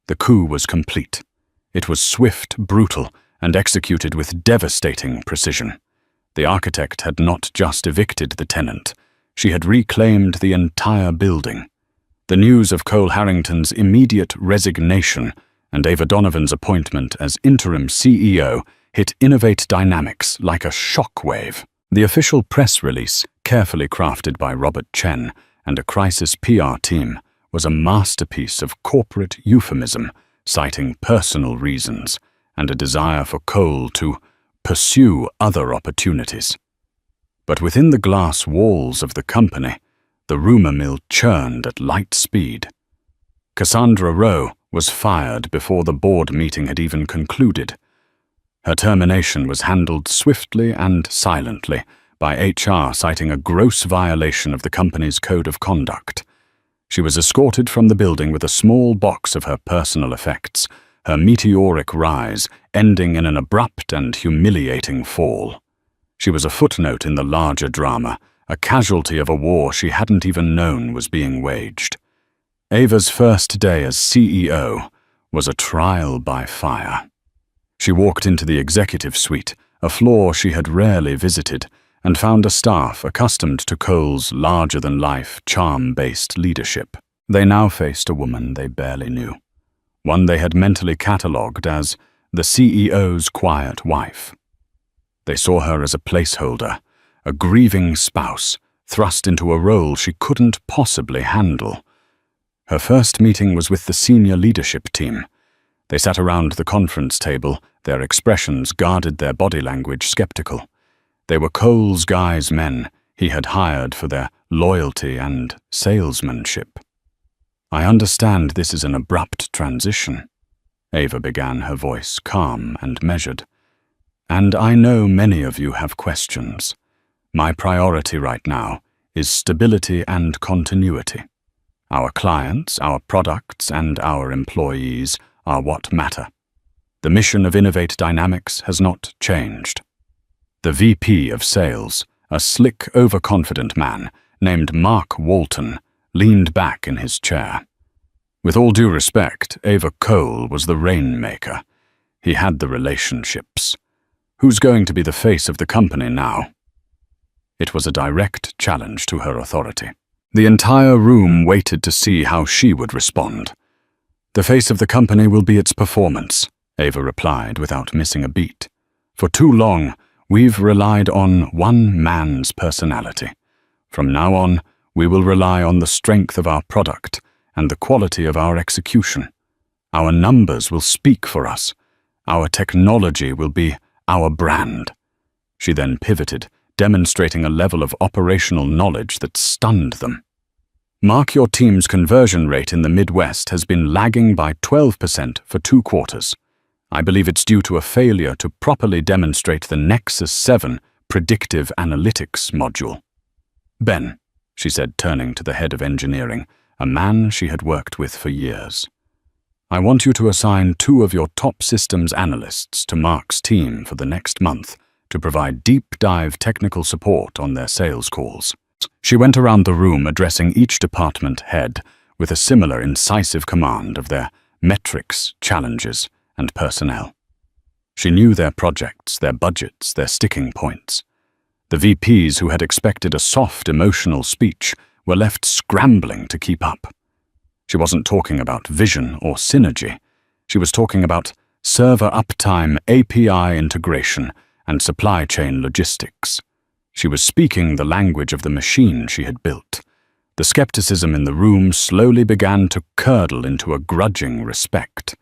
The coup was complete. It was swift, brutal, and executed with devastating precision. The architect had not just evicted the tenant, she had reclaimed the entire building. The news of Cole Harrington's immediate resignation and Ava Donovan's appointment as interim CEO hit Innovate Dynamics like a shockwave. The official press release, carefully crafted by Robert Chen and a crisis PR team, was a masterpiece of corporate euphemism, citing personal reasons and a desire for Cole to pursue other opportunities. But within the glass walls of the company, the rumor mill churned at light speed. Cassandra Rowe was fired before the board meeting had even concluded. Her termination was handled swiftly and silently, by HR citing a gross violation of the company's code of conduct. She was escorted from the building with a small box of her personal effects, her meteoric rise ending in an abrupt and humiliating fall. She was a footnote in the larger drama, a casualty of a war she hadn't even known was being waged. Ava's first day as CEO was a trial by fire. She walked into the executive suite, a floor she had rarely visited, and found a staff accustomed to Cole's larger-than-life, charm-based leadership. They now faced a woman they barely knew, one they had mentally catalogued as the CEO's quiet wife. They saw her as a placeholder, a grieving spouse, thrust into a role she couldn't possibly handle. Her first meeting was with the senior leadership team. They sat around the conference table, their expressions guarded their body language skeptical. They were Cole's guys men he had hired for their loyalty and salesmanship. "I understand this is an abrupt transition," Ava began, her voice calm and measured. "And I know many of you have questions. My priority right now is stability and continuity. Our clients, our products, and our employees are what matter. The mission of Innovate Dynamics has not changed." The VP of Sales, a slick, overconfident man named Mark Walton, leaned back in his chair. With all due respect, Ava Cole was the rainmaker. He had the relationships. Who's going to be the face of the company now? It was a direct challenge to her authority. The entire room waited to see how she would respond. "The face of the company will be its performance," Ava replied without missing a beat. "For too long, we've relied on one man's personality. From now on, we will rely on the strength of our product and the quality of our execution. Our numbers will speak for us. Our technology will be our brand." She then pivoted, demonstrating a level of operational knowledge that stunned them. "Mark, your team's conversion rate in the Midwest has been lagging by 12% for 2 quarters. I believe it's due to a failure to properly demonstrate the Nexus 7 predictive analytics module." "Ben," she said, turning to the head of engineering, a man she had worked with for years. I want you to assign 2 of your top systems analysts to Mark's team for the next month to provide deep-dive technical support on their sales calls. She went around the room addressing each department head with a similar incisive command of their metrics, challenges, and personnel. She knew their projects, their budgets, their sticking points. The VPs who had expected a soft, emotional speech were left scrambling to keep up. She wasn't talking about vision or synergy. She was talking about server uptime, API integration, and supply chain logistics. She was speaking the language of the machine she had built. The skepticism in the room slowly began to curdle into a grudging respect.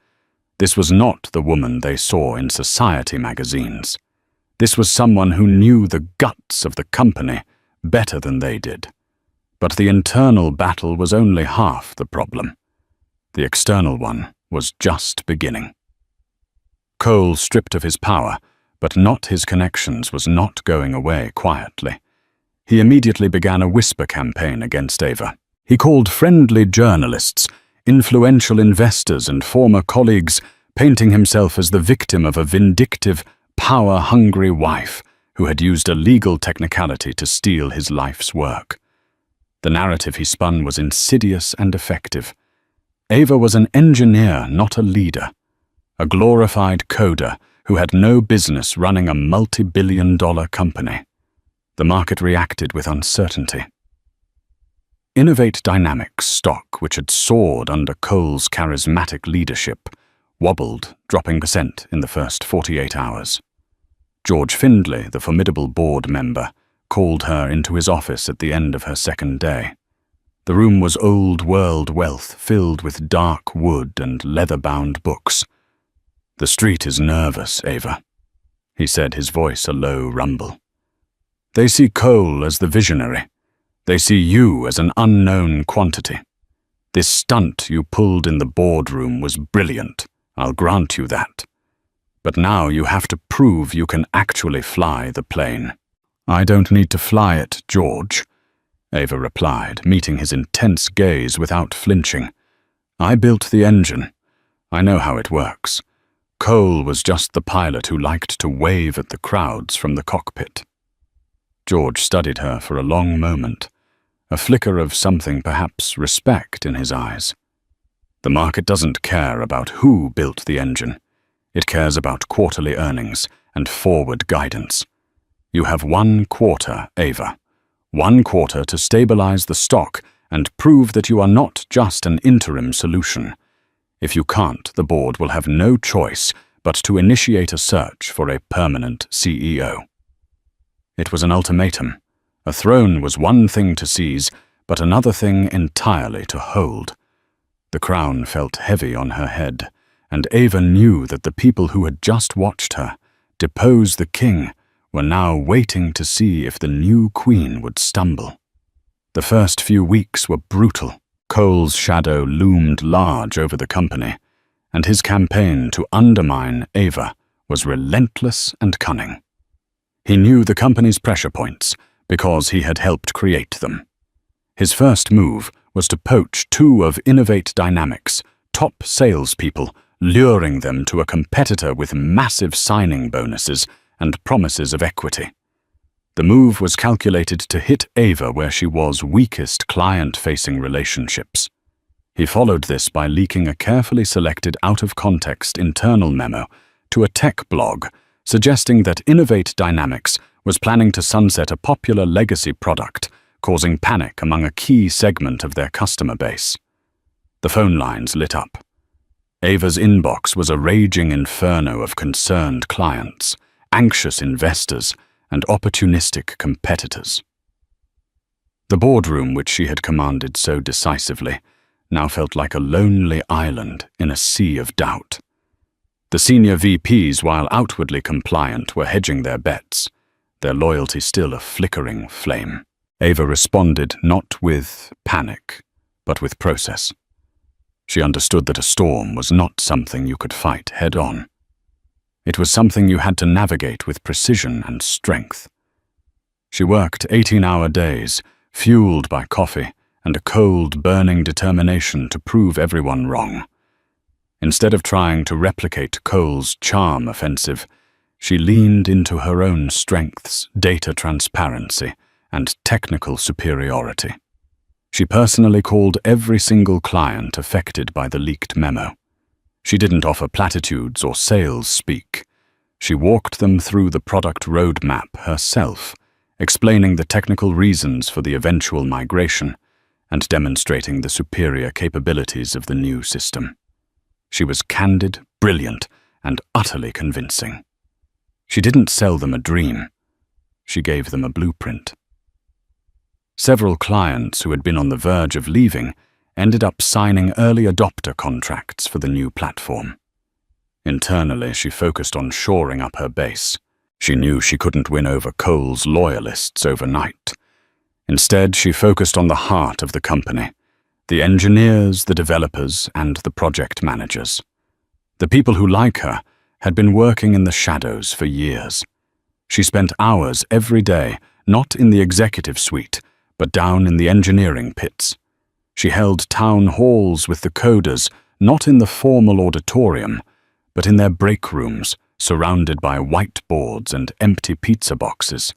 This was not the woman they saw in society magazines. This was someone who knew the guts of the company better than they did. But the internal battle was only half the problem. The external one was just beginning. Cole, stripped of his power, but not his connections, was not going away quietly. He immediately began a whisper campaign against Ava. He called friendly journalists, influential investors, and former colleagues, painting himself as the victim of a vindictive, power-hungry wife who had used a legal technicality to steal his life's work. The narrative he spun was insidious and effective. Ava was an engineer, not a leader. A glorified coder who had no business running a multi-billion-dollar company. The market reacted with uncertainty. Innovate Dynamics stock, which had soared under Cole's charismatic leadership, wobbled, dropping % in the first 48 hours. George Findlay, the formidable board member, called her into his office at the end of her second day. The room was old-world wealth filled with dark wood and leather-bound books. "The street is nervous, Ava," he said, his voice a low rumble. "They see Cole as the visionary. They see you as an unknown quantity. This stunt you pulled in the boardroom was brilliant, I'll grant you that. But now you have to prove you can actually fly the plane." "I don't need to fly it, George," Ava replied, meeting his intense gaze without flinching. "I built the engine. I know how it works. Cole was just the pilot who liked to wave at the crowds from the cockpit." George studied her for a long moment, a flicker of something, perhaps respect, in his eyes. "The market doesn't care about who built the engine. It cares about quarterly earnings and forward guidance. You have 1 quarter, Ava. 1 quarter to stabilize the stock and prove that you are not just an interim solution. If you can't, the board will have no choice but to initiate a search for a permanent CEO." It was an ultimatum. A throne was one thing to seize, but another thing entirely to hold. The crown felt heavy on her head, and Ava knew that the people who had just watched her depose the king were now waiting to see if the new queen would stumble. The first few weeks were brutal. Cole's shadow loomed large over the company, and his campaign to undermine Ava was relentless and cunning. He knew the company's pressure points because he had helped create them. His first move was to poach 2 of Innovate Dynamics' top salespeople, luring them to a competitor with massive signing bonuses and promises of equity. The move was calculated to hit Ava where she was weakest client-facing relationships. He followed this by leaking a carefully selected out-of-context internal memo to a tech blog suggesting that Innovate Dynamics was planning to sunset a popular legacy product, causing panic among a key segment of their customer base. The phone lines lit up. Ava's inbox was a raging inferno of concerned clients, anxious investors, and opportunistic competitors. The boardroom which she had commanded so decisively now felt like a lonely island in a sea of doubt. The senior VPs, while outwardly compliant, were hedging their bets, their loyalty still a flickering flame. Ava responded not with panic, but with process. She understood that a storm was not something you could fight head-on. It was something you had to navigate with precision and strength. She worked 18-hour days, fueled by coffee and a cold, burning determination to prove everyone wrong. Instead of trying to replicate Cole's charm offensive, she leaned into her own strengths, data transparency, and technical superiority. She personally called every single client affected by the leaked memo. She didn't offer platitudes or sales speak. She walked them through the product roadmap herself, explaining the technical reasons for the eventual migration and demonstrating the superior capabilities of the new system. She was candid, brilliant, and utterly convincing. She didn't sell them a dream. She gave them a blueprint. Several clients who had been on the verge of leaving ended up signing early adopter contracts for the new platform. Internally, she focused on shoring up her base. She knew she couldn't win over Cole's loyalists overnight. Instead, she focused on the heart of the company, the engineers, the developers, and the project managers. The people who, like her, had been working in the shadows for years. She spent hours every day, not in the executive suite, but down in the engineering pits. She held town halls with the coders, not in the formal auditorium, but in their break rooms, surrounded by whiteboards and empty pizza boxes.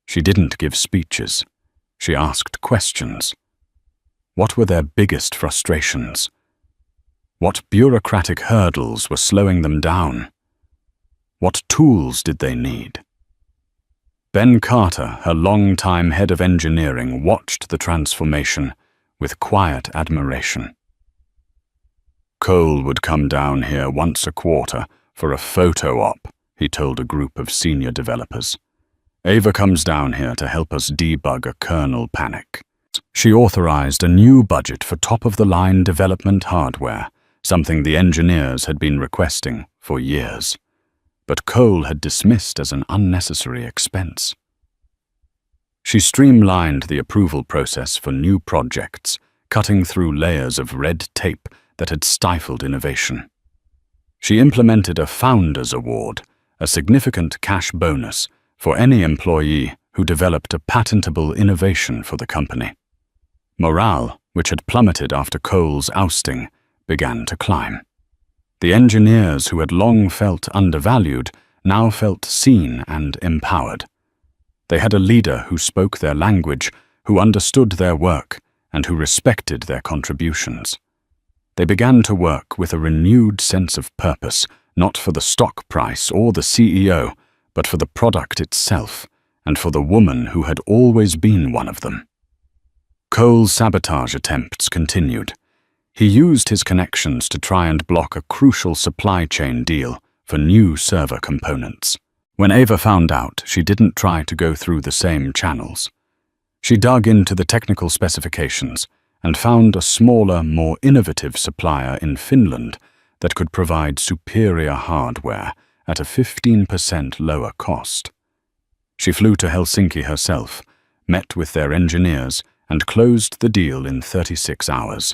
She didn't give speeches. She asked questions. What were their biggest frustrations? What bureaucratic hurdles were slowing them down? What tools did they need? Ben Carter, her longtime head of engineering, watched the transformation with quiet admiration. Cole would come down here once a quarter for a photo op, he told a group of senior developers. Ava comes down here to help us debug a kernel panic. She authorized a new budget for top-of-the-line development hardware, something the engineers had been requesting for years. But Cole had dismissed as an unnecessary expense. She streamlined the approval process for new projects, cutting through layers of red tape that had stifled innovation. She implemented a Founders Award, a significant cash bonus for any employee who developed a patentable innovation for the company. Morale, which had plummeted after Cole's ousting, began to climb. The engineers who had long felt undervalued now felt seen and empowered. They had a leader who spoke their language, who understood their work, and who respected their contributions. They began to work with a renewed sense of purpose, not for the stock price or the CEO, but for the product itself, and for the woman who had always been one of them. Cole's sabotage attempts continued. He used his connections to try and block a crucial supply chain deal for new server components. When Ava found out, she didn't try to go through the same channels. She dug into the technical specifications and found a smaller, more innovative supplier in Finland that could provide superior hardware at a 15% lower cost. She flew to Helsinki herself, met with their engineers, and closed the deal in 36 hours.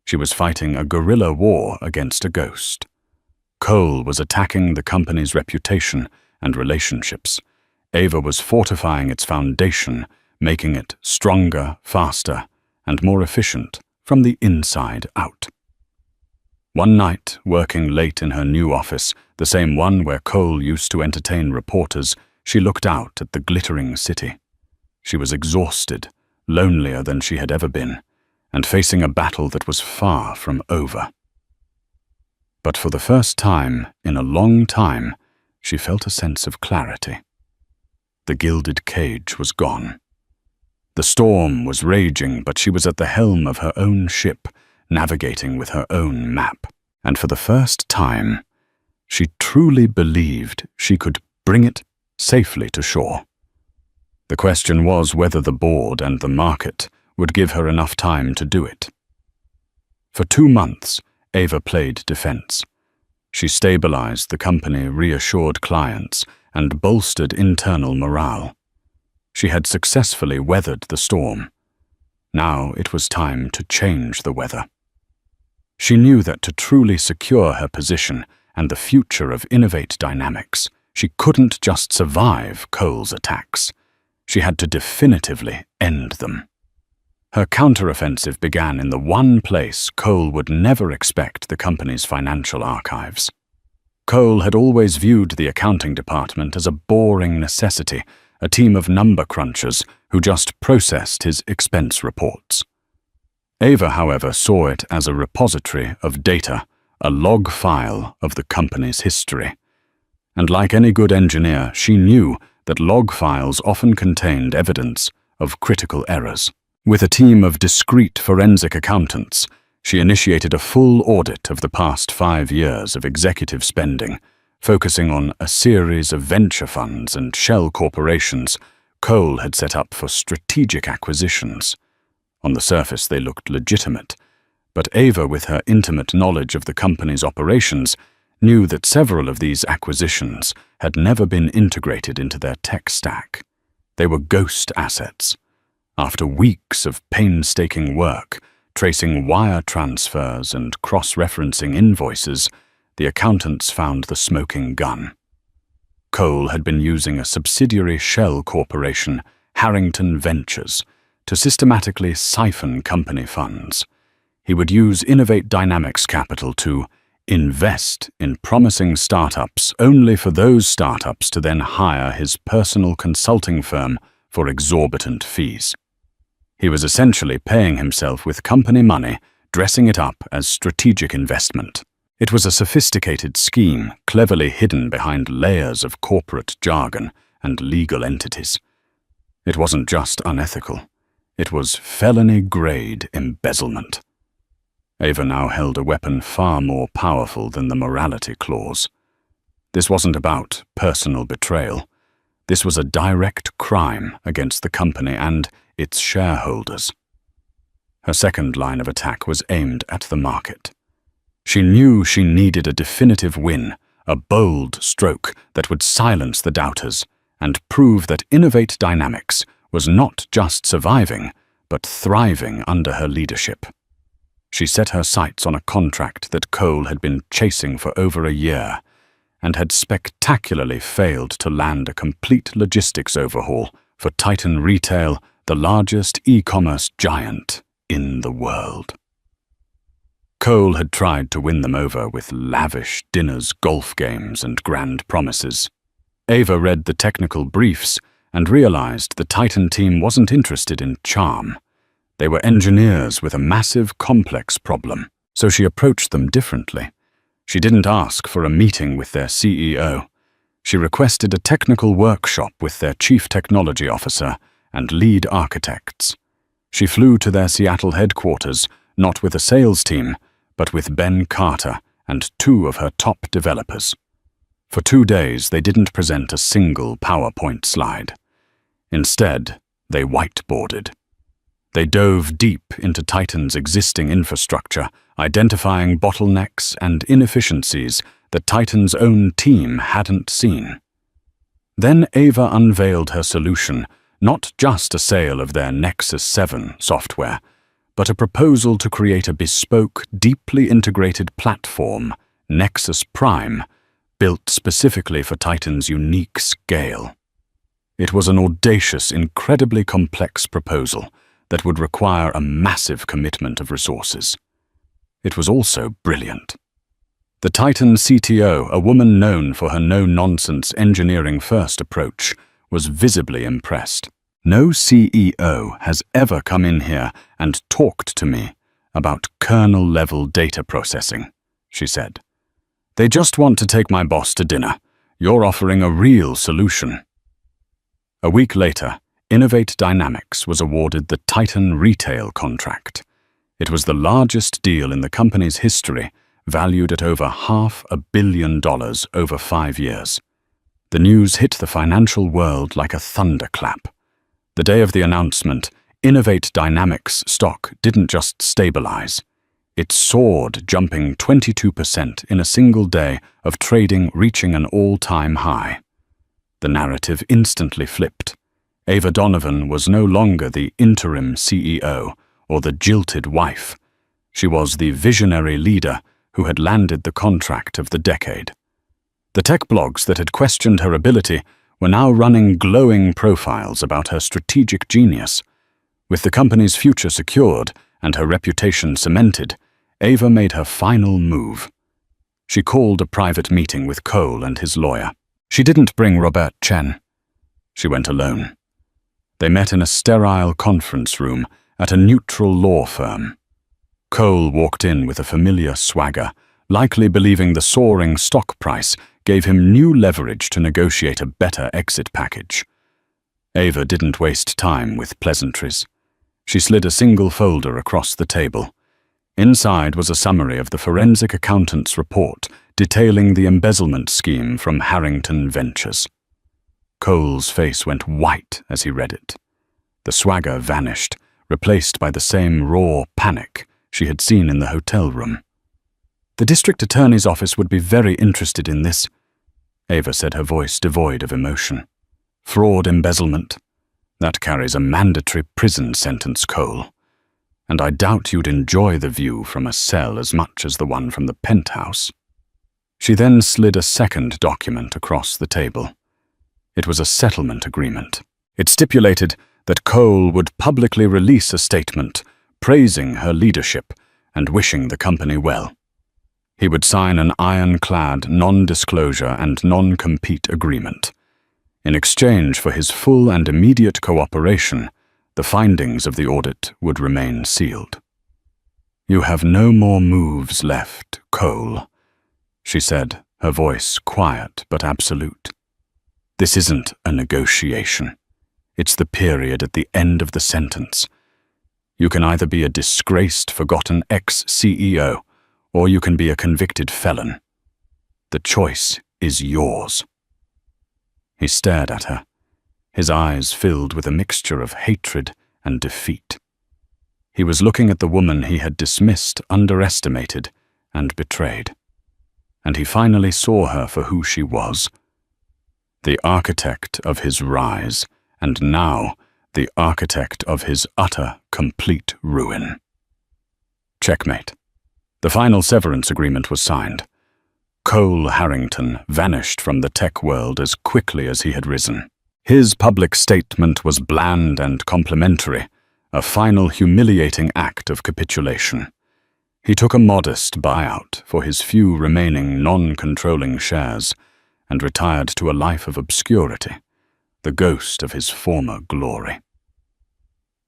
She was fighting a guerrilla war against a ghost. Cole was attacking the company's reputation and relationships. Ava was fortifying its foundation, making it stronger, faster, and more efficient from the inside out. One night, working late in her new office, the same one where Cole used to entertain reporters, she looked out at the glittering city. She was exhausted, lonelier than she had ever been, and facing a battle that was far from over. But for the first time in a long time, she felt a sense of clarity. The gilded cage was gone. The storm was raging, but she was at the helm of her own ship, navigating with her own map. And for the first time, she truly believed she could bring it safely to shore. The question was whether the board and the market would give her enough time to do it. For 2 months, Ava played defense. She stabilized the company, reassured clients, and bolstered internal morale. She had successfully weathered the storm. Now it was time to change the weather. She knew that to truly secure her position and the future of Innovate Dynamics, she couldn't just survive Cole's attacks. She had to definitively end them. Her counteroffensive began in the one place Cole would never expect: the company's financial archives. Cole had always viewed the accounting department as a boring necessity, a team of number crunchers who just processed his expense reports. Ava, however, saw it as a repository of data, a log file of the company's history. And like any good engineer, she knew that log files often contained evidence of critical errors. With a team of discreet forensic accountants, she initiated a full audit of the past 5 years of executive spending, focusing on a series of venture funds and shell corporations Cole had set up for strategic acquisitions. On the surface, they looked legitimate, but Ava, with her intimate knowledge of the company's operations, knew that several of these acquisitions had never been integrated into their tech stack. They were ghost assets. After weeks of painstaking work, tracing wire transfers and cross-referencing invoices, the accountants found the smoking gun. Cole had been using a subsidiary shell corporation, Harrington Ventures, to systematically siphon company funds. He would use Innovate Dynamics capital to invest in promising startups, only for those startups to then hire his personal consulting firm for exorbitant fees. He was essentially paying himself with company money, dressing it up as strategic investment. It was a sophisticated scheme, cleverly hidden behind layers of corporate jargon and legal entities. It wasn't just unethical. It was felony-grade embezzlement. Ava now held a weapon far more powerful than the morality clause. This wasn't about personal betrayal. This was a direct crime against the company and its shareholders. Her second line of attack was aimed at the market. She knew she needed a definitive win, a bold stroke that would silence the doubters and prove that Innovate Dynamics was not just surviving, but thriving under her leadership. She set her sights on a contract that Cole had been chasing for over a year and had spectacularly failed to land a complete logistics overhaul for Titan Retail, the largest e-commerce giant in the world. Cole had tried to win them over with lavish dinners, golf games, and grand promises. Ava read the technical briefs and realized the Titan team wasn't interested in charm. They were engineers with a massive, complex problem, so she approached them differently. She didn't ask for a meeting with their CEO. She requested a technical workshop with their chief technology officer and lead architects. She flew to their Seattle headquarters, not with a sales team, but with Ben Carter and 2 of her top developers. For 2 days, they didn't present a single PowerPoint slide. Instead, they whiteboarded. They dove deep into Titan's existing infrastructure, identifying bottlenecks and inefficiencies that Titan's own team hadn't seen. Then Ava unveiled her solution, not just a sale of their Nexus 7 software, but a proposal to create a bespoke, deeply integrated platform, Nexus Prime, built specifically for Titan's unique scale. It was an audacious, incredibly complex proposal that would require a massive commitment of resources. It was also brilliant. The Titan CTO, a woman known for her no-nonsense engineering-first approach, was visibly impressed. "No CEO has ever come in here and talked to me about kernel-level data processing," she said. "They just want to take my boss to dinner. You're offering a real solution." A week later, Innovate Dynamics was awarded the Titan Retail contract. It was the largest deal in the company's history, valued at over $500 million over 5 years. The news hit the financial world like a thunderclap. The day of the announcement, Innovate Dynamics stock didn't just stabilize. It soared, jumping 22% in a single day of trading, reaching an all-time high. The narrative instantly flipped. Ava Donovan was no longer the interim CEO or the jilted wife. She was the visionary leader who had landed the contract of the decade. The tech blogs that had questioned her ability were now running glowing profiles about her strategic genius. With the company's future secured and her reputation cemented, Ava made her final move. She called a private meeting with Cole and his lawyer. She didn't bring Robert Chen. She went alone. They met in a sterile conference room at a neutral law firm. Cole walked in with a familiar swagger, likely believing the soaring stock price gave him new leverage to negotiate a better exit package. Ava didn't waste time with pleasantries. She slid a single folder across the table. Inside was a summary of the forensic accountant's report detailing the embezzlement scheme from Harrington Ventures. Cole's face went white as he read it. The swagger vanished, replaced by the same raw panic she had seen in the hotel room. "The district attorney's office would be very interested in this," Ava said, her voice devoid of emotion. "Fraud embezzlement. That carries a mandatory prison sentence, Cole. And I doubt you'd enjoy the view from a cell as much as the one from the penthouse." She then slid a second document across the table. It was a settlement agreement. It stipulated that Cole would publicly release a statement praising her leadership and wishing the company well. He would sign an ironclad non-disclosure and non-compete agreement. In exchange for his full and immediate cooperation, the findings of the audit would remain sealed. "You have no more moves left, Cole," she said, her voice quiet but absolute. "This isn't a negotiation. It's the period at the end of the sentence. You can either be a disgraced, forgotten ex-CEO, or you can be a convicted felon. The choice is yours." He stared at her, his eyes filled with a mixture of hatred and defeat. He was looking at the woman he had dismissed, underestimated, and betrayed. And he finally saw her for who she was. The architect of his rise, and now the architect of his utter, complete ruin. Checkmate. The final severance agreement was signed. Cole Harrington vanished from the tech world as quickly as he had risen. His public statement was bland and complimentary, a final humiliating act of capitulation. He took a modest buyout for his few remaining non-controlling shares and retired to a life of obscurity, the ghost of his former glory.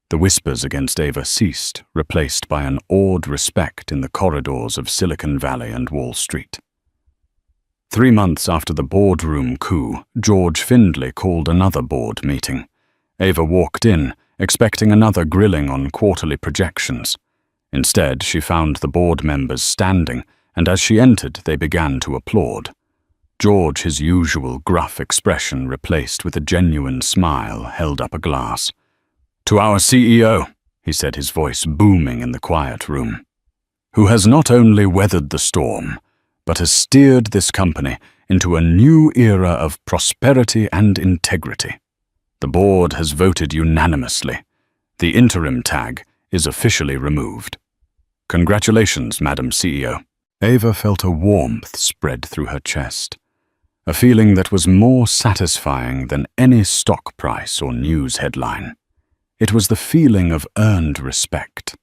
The whispers against Ava ceased, replaced by an awed respect in the corridors of Silicon Valley and Wall Street. 3 months after the boardroom coup, George Findlay called another board meeting. Ava walked in, expecting another grilling on quarterly projections. Instead, she found the board members standing, and as she entered, they began to applaud. George, his usual gruff expression replaced with a genuine smile, held up a glass. "To our CEO," he said, his voice booming in the quiet room, "who has not only weathered the storm, but has steered this company into a new era of prosperity and integrity. The board has voted unanimously. The interim tag is officially removed. Congratulations, Madam CEO." Ava felt a warmth spread through her chest, a feeling that was more satisfying than any stock price or news headline. It was the feeling of earned respect.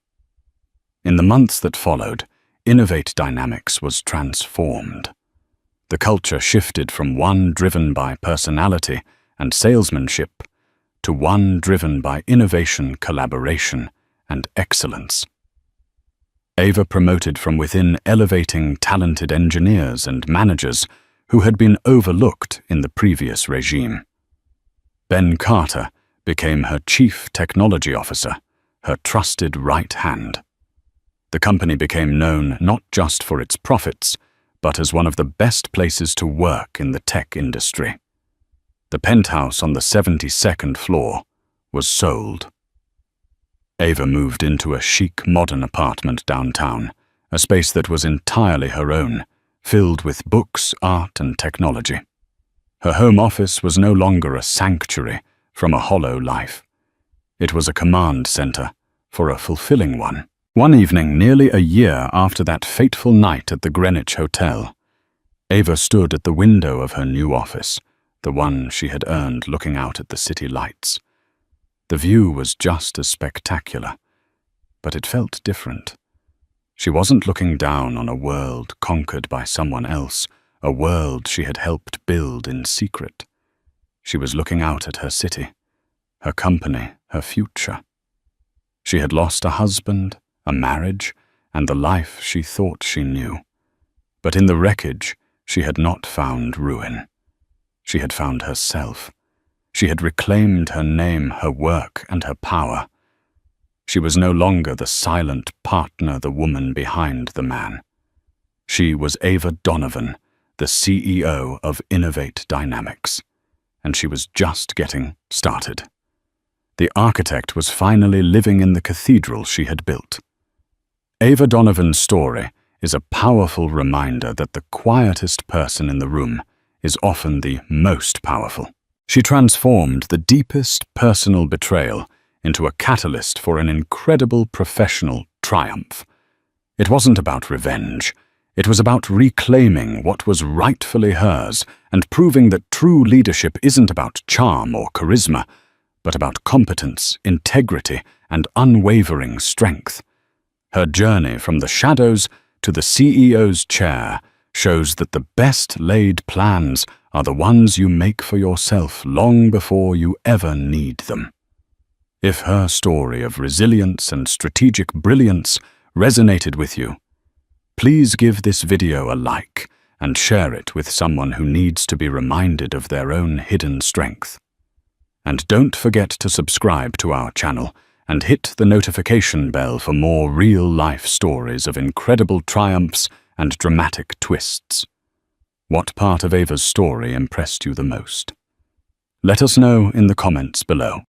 In the months that followed, Innovate Dynamics was transformed. The culture shifted from one driven by personality and salesmanship to one driven by innovation, collaboration, and excellence. Ava promoted from within, elevating talented engineers and managers who had been overlooked in the previous regime. Ben Carter became her chief technology officer, her trusted right hand. The company became known not just for its profits, but as one of the best places to work in the tech industry. The penthouse on the 72nd floor was sold. Ava moved into a chic modern apartment downtown, a space that was entirely her own, filled with books, art, and technology. Her home office was no longer a sanctuary from a hollow life. It was a command center for a fulfilling one. One evening, nearly a year after that fateful night at the Greenwich Hotel, Ava stood at the window of her new office, the one she had earned looking out at the city lights. The view was just as spectacular, but it felt different. She wasn't looking down on a world conquered by someone else, a world she had helped build in secret. She was looking out at her city, her company, her future. She had lost a husband, a marriage, and the life she thought she knew. But in the wreckage, she had not found ruin. She had found herself. She had reclaimed her name, her work, and her power. She was no longer the silent partner, the woman behind the man. She was Ava Donovan, the CEO of Innovate Dynamics, and she was just getting started. The architect was finally living in the cathedral she had built. Ava Donovan's story is a powerful reminder that the quietest person in the room is often the most powerful. She transformed the deepest personal betrayal into a catalyst for an incredible professional triumph. It wasn't about revenge. It was about reclaiming what was rightfully hers and proving that true leadership isn't about charm or charisma, but about competence, integrity, and unwavering strength. Her journey from the shadows to the CEO's chair shows that the best laid plans are the ones you make for yourself long before you ever need them. If her story of resilience and strategic brilliance resonated with you, please give this video a like and share it with someone who needs to be reminded of their own hidden strength. And don't forget to subscribe to our channel and hit the notification bell for more real-life stories of incredible triumphs and dramatic twists. What part of Ava's story impressed you the most? Let us know in the comments below.